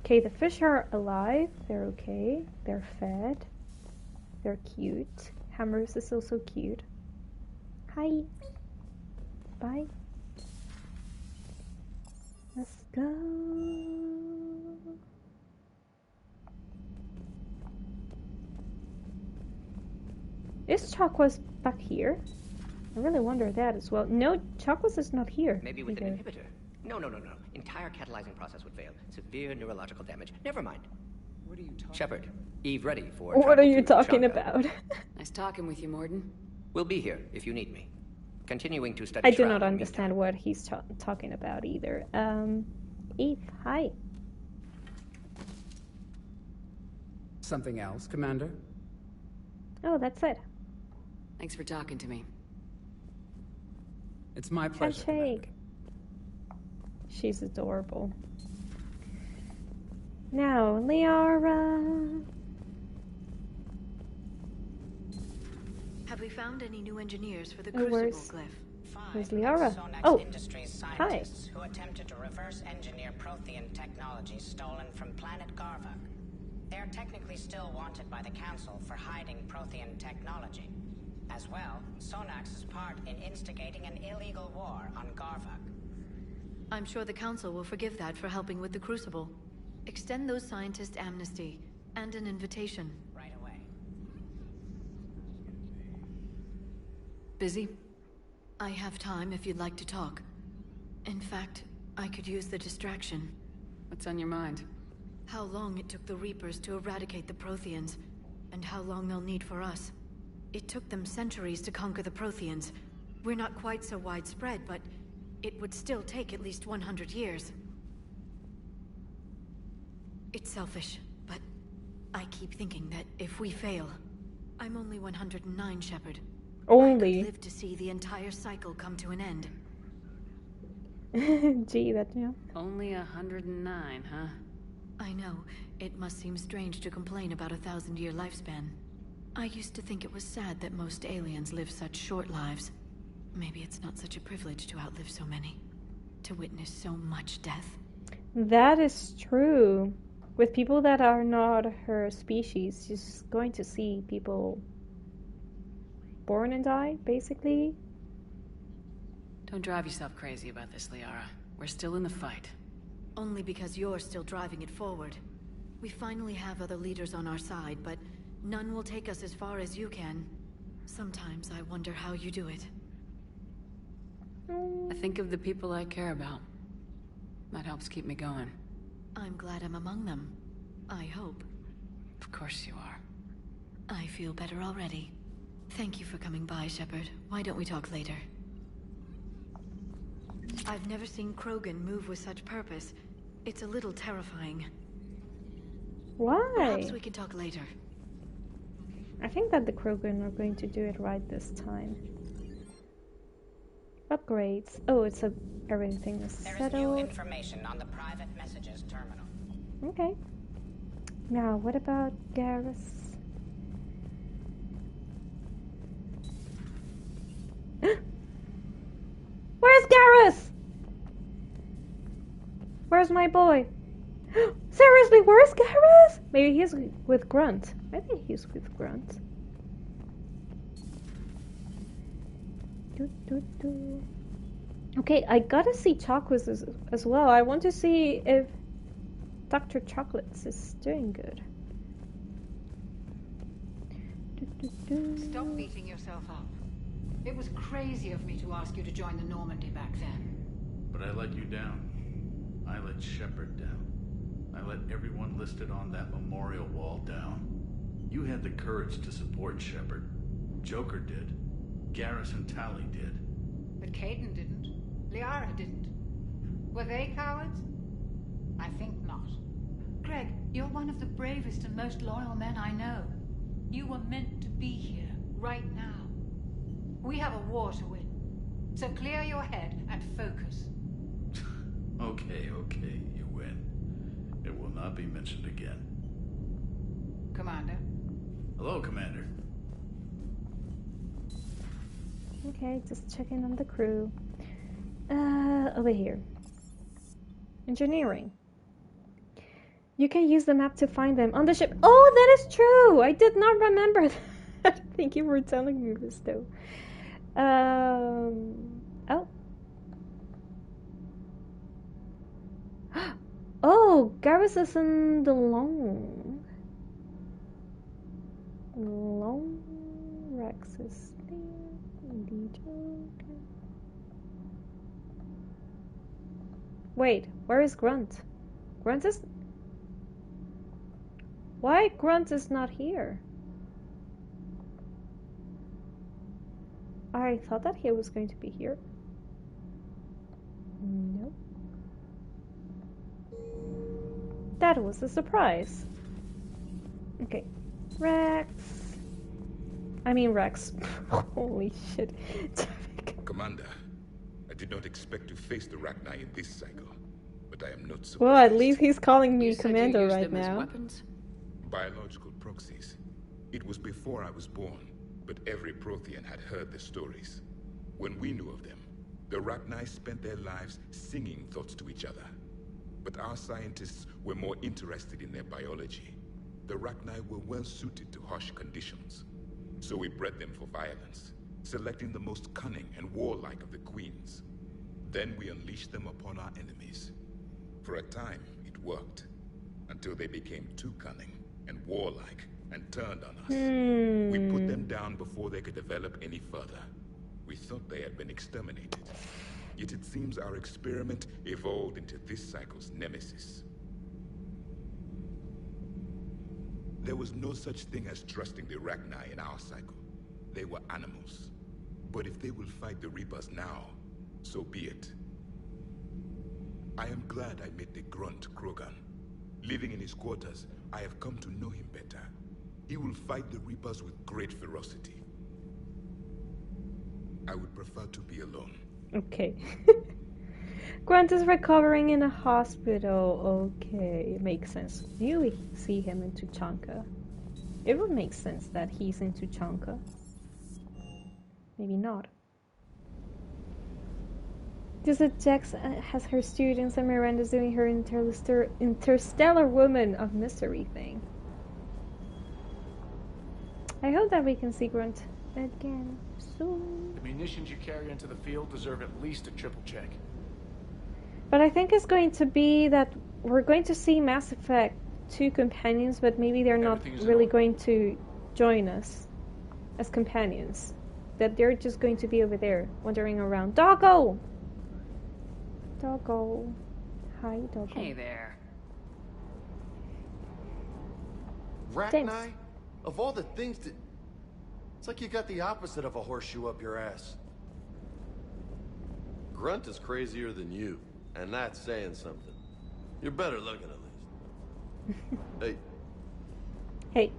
Speaker 2: Okay, the fish are alive. They're okay. They're fed. They're cute. Hammerus is also cute. Hi. Bye. Let's go. Is Chakwas back here? I really wonder that as well. No, Chakwas is not here.
Speaker 9: Maybe with
Speaker 2: either.
Speaker 9: an inhibitor. No. Entire catalyzing process would fail. Severe neurological damage. Never mind.
Speaker 6: What are you talking
Speaker 9: Shepard, Eve ready for
Speaker 2: What
Speaker 9: travel
Speaker 2: are you
Speaker 9: to
Speaker 2: talking
Speaker 9: Tuchanka.
Speaker 2: about?
Speaker 3: Nice talking with you, Morden.
Speaker 9: We'll be here if you need me. Continuing to study
Speaker 2: I do
Speaker 9: Shroud
Speaker 2: not
Speaker 9: in the
Speaker 2: understand what he's talking about either. Eve, hi.
Speaker 10: Something else, Commander?
Speaker 2: Oh, that's it.
Speaker 3: Thanks for talking to me.
Speaker 10: It's my pleasure.
Speaker 2: Handshake. She's adorable. Now, Liara.
Speaker 12: Have we found any new engineers for the
Speaker 2: Oh,
Speaker 12: Crucible Glyph?
Speaker 2: Where's Liara?
Speaker 13: Sonax
Speaker 2: Oh,
Speaker 13: Industries
Speaker 2: hi.
Speaker 13: scientists who attempted to reverse engineer Prothean technology stolen from planet Garvuk. They're technically still wanted by the Council for hiding Prothean technology. As well, Sonax's part in instigating an illegal war on Garvuk.
Speaker 12: I'm sure the Council will forgive that for helping with the Crucible. Extend those scientists amnesty and an invitation.
Speaker 13: Right away.
Speaker 12: Busy? I have time if you'd like to talk. In fact, I could use the distraction.
Speaker 3: What's on your mind?
Speaker 12: How long it took the Reapers to eradicate the Protheans, and how long they'll need for us. It took them centuries to conquer the Protheans. We're not quite so widespread, but it would still take at least 100 years. It's selfish, but I keep thinking that if we fail... I'm only 109, Shepard.
Speaker 2: Only.
Speaker 12: I could live to see the entire cycle come to an end.
Speaker 2: Gee, that, yeah.
Speaker 3: Only 109, huh?
Speaker 12: I know. It must seem strange to complain about a 1,000-year lifespan. I used to think it was sad that most aliens live such short lives. Maybe it's not such a privilege to outlive so many. To witness so much death.
Speaker 2: That is true. With people that are not her species, she's going to see people born and die, basically.
Speaker 3: Don't drive yourself crazy about this, Liara. We're still in the fight.
Speaker 12: Only because you're still driving it forward. We finally have other leaders on our side, but none will take us as far as you can. Sometimes I wonder how you do it.
Speaker 3: I think of the people I care about. That helps keep me going.
Speaker 12: I'm glad I'm among them. I hope.
Speaker 3: Of course you are.
Speaker 12: I feel better already. Thank you for coming by, Shepard. Why don't we talk later? I've never seen Krogan move with such purpose. It's a little terrifying.
Speaker 2: Why?
Speaker 12: Perhaps we can talk later.
Speaker 2: I think that the Krogan are going to do it right this time. Upgrades. Oh, it's a... everything is
Speaker 13: There is
Speaker 2: settled.
Speaker 13: new information on the private messages terminal.
Speaker 2: Okay. Now, what about Garrus? Where's Garrus? Where's my boy? Seriously, where's Garrus? Maybe he's with Grunt. I think he's with Grunt. Okay, I gotta see Chocolates as well. I want to see if Dr. Chocolates is doing good.
Speaker 7: Stop beating yourself up. It was crazy of me to ask you to join the Normandy back then.
Speaker 8: But I let you down. I let Shepard down. I let everyone listed on that memorial wall down. You had the courage to support Shepard. Joker did. Garrus and Tali did.
Speaker 7: But Caden didn't. Liara didn't. Were they cowards? I think not. Greg, you're one of the bravest and most loyal men I know. You were meant to be here, right now. We have a war to win. So clear your head and focus.
Speaker 8: Okay, you win. It will not be mentioned again.
Speaker 7: Commander.
Speaker 8: Hello, Commander.
Speaker 2: Okay, just checking on the crew. Over here. Engineering. You can use the map to find them on the ship. Oh, that is true! I did not remember that. Thank you for telling me this, though. Oh. Oh, Garrus is in the Long Rex is there. Wait, where is Grunt? Grunt is... Why Grunt is not here? I thought that he was going to be here. Nope. That was a surprise. Okay. Rex. Holy shit.
Speaker 15: Commander, I did not expect to face the Rachni in this cycle. but I am not surprised.
Speaker 2: Well, at least he's calling me Commando right now.
Speaker 3: Weapons?
Speaker 15: Biological proxies. It was before I was born, but every Prothean had heard the stories. When we knew of them, the Rachni spent their lives singing thoughts to each other. But our scientists were more interested in their biology. The Rachni were well suited to harsh conditions. So we bred them for violence, selecting the most cunning and warlike of the queens. Then we unleashed them upon our enemies. For a time, it worked, until they became too cunning and warlike and turned on us. We put them down before they could develop any further. We thought they had been exterminated. Yet it seems our experiment evolved into this cycle's nemesis. There was no such thing as trusting the Rachni in our cycle. They were animals. But if they will fight the Reapers now, so be it. I am glad I met the grunt Krogan. Living in his quarters, I have come to know him better. He will fight the Reapers with great ferocity. I would prefer to be alone.
Speaker 2: Okay. Grunt is recovering in a hospital. Okay, makes sense. You see him in Tuchanka. It would make sense that he's in Tuchanka. Maybe not. Just that Jax has her students and Miranda's doing her interstellar woman of mystery thing. I hope that we can see Grunt again soon.
Speaker 16: The munitions you carry into the field deserve at least a triple check.
Speaker 2: But I think it's going to be that we're going to see Mass Effect 2 companions, but maybe they're not really going to join us as companions. That they're just going to be over there, wandering around. Doggo! Doggo. Hi, Doggo.
Speaker 3: Hey there.
Speaker 14: Rachni? Of all the things that... It's like you got the opposite of a horseshoe up your ass. Grunt is crazier than you, and that's saying something. You're better looking at least. Hey.
Speaker 2: Hey.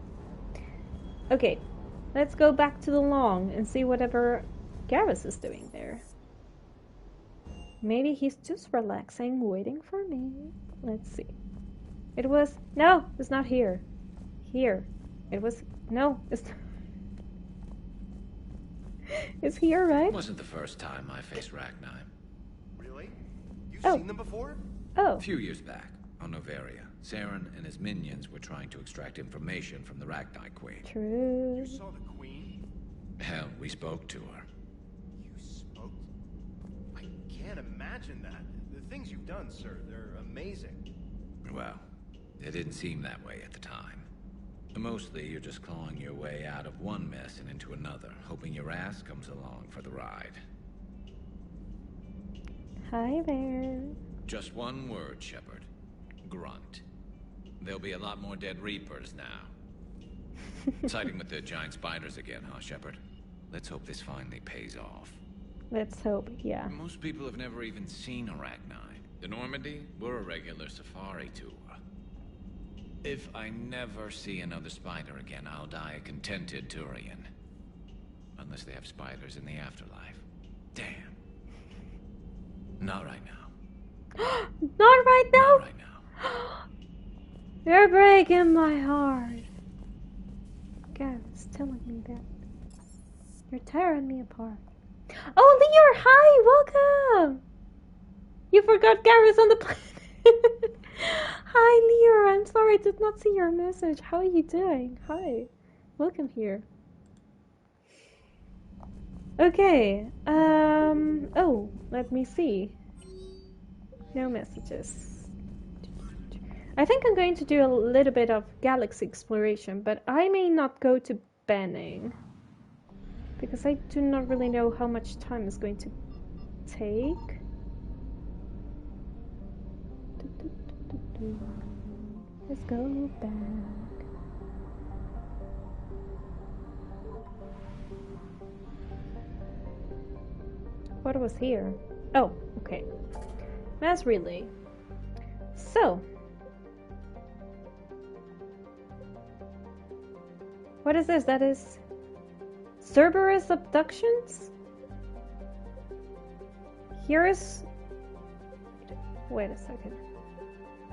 Speaker 2: Okay. Let's go back to the Long and see whatever Garrus is doing there. Maybe he's just relaxing, waiting for me. Let's see. It was... No, it's not here. Here. It was... No, it's... It's here, right?
Speaker 17: It wasn't the first time I faced Rachni.
Speaker 14: Really? You've seen them before?
Speaker 2: Oh.
Speaker 17: A few years back, on Noveria, Saren and his minions were trying to extract information from the Rachni Queen.
Speaker 2: True.
Speaker 14: You saw the Queen?
Speaker 17: Hell, we spoke to her.
Speaker 14: You spoke? I can't imagine that. The things you've done, sir, they're amazing.
Speaker 17: Well, it didn't seem that way at the time. Mostly, you're just clawing your way out of one mess and into another, hoping your ass comes along for the ride.
Speaker 2: Hi there.
Speaker 17: Just one word, Shepard. Grunt. There'll be a lot more dead Reapers now. Siding with the giant spiders again, huh, Shepard? Let's hope this finally pays off.
Speaker 2: Let's hope, yeah.
Speaker 17: Most people have never even seen a Rachni. The Normandy, we're a regular safari tour. If I never see another spider again, I'll die a contented Turian. Unless they have spiders in the afterlife. Damn. Not right now.
Speaker 2: Not right now?
Speaker 17: Not right now.
Speaker 2: You're breaking my heart. Garrus telling me that. You're tearing me apart. Oh, Leor, hi, welcome. You forgot Garrus on the planet. Hi, Leor. I'm sorry, I did not see your message. How are you doing? Hi. Welcome here. Okay. Oh, let me see. No messages. I think I'm going to do a little bit of galaxy exploration, but I may not go to Benning. Because I do not really know how much time it's going to take. Let's go back. What was here? Oh, okay. Mass relay. So. What is this? That is Cerberus abductions? Here is... Wait a second.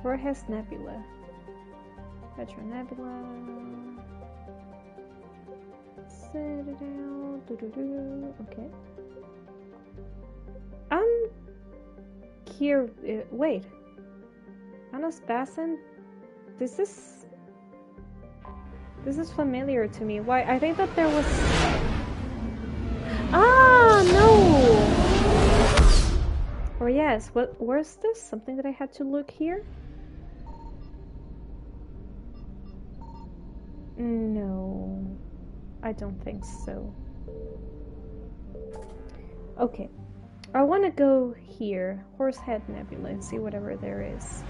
Speaker 2: Where has Nebula? Retro Nebula. Citadel. Okay. Here. Wait. Anos Basin? This is familiar to me. Why? I think that there was... Ah, no! Or yes, where's this? Something that I had to look here? No, I don't think so. Okay, I want to go here, Horsehead Nebula, and see whatever there is.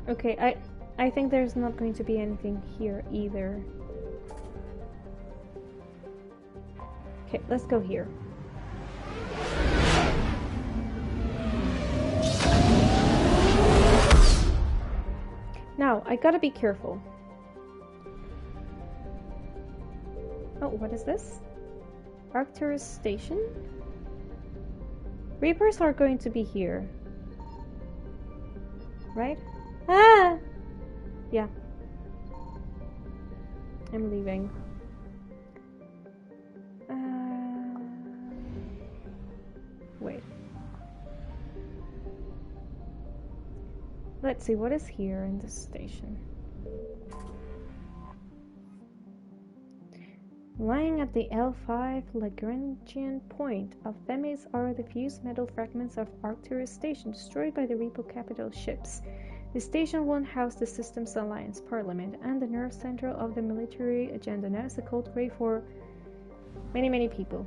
Speaker 2: Okay, I think there's not going to be anything here either. Okay, let's go here. Now, I gotta be careful. Oh, what is this? Arcturus Station? Reapers are going to be here. Right? Ah! Yeah. I'm leaving. Wait. Let's see, what is here in this station? Lying at the L5 Lagrangian point of Themis are the fused metal fragments of Arcturus Station destroyed by the Repo Capital ships. The station once housed the Systems Alliance Parliament and the nerve center of the military agenda. Now is a cold grave for many, many people.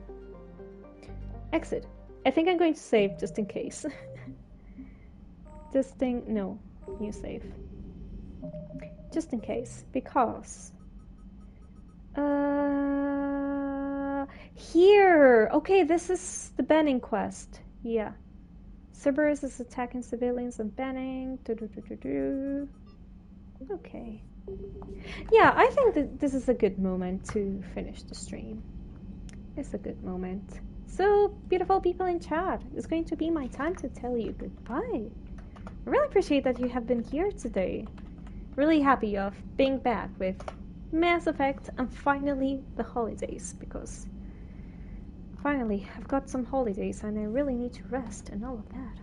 Speaker 2: Exit. I think I'm going to save just in case. This thing, no, new save. Just in case, because... Here! Okay, this is the Benning quest. Yeah. Cerberus is attacking civilians and Benning. Okay. Yeah, I think that this is a good moment to finish the stream. It's a good moment. So, beautiful people in chat, it's going to be my time to tell you goodbye. I really appreciate that you have been here today. Really happy of being back with Mass Effect and finally the holidays, because finally I've got some holidays and I really need to rest and all of that.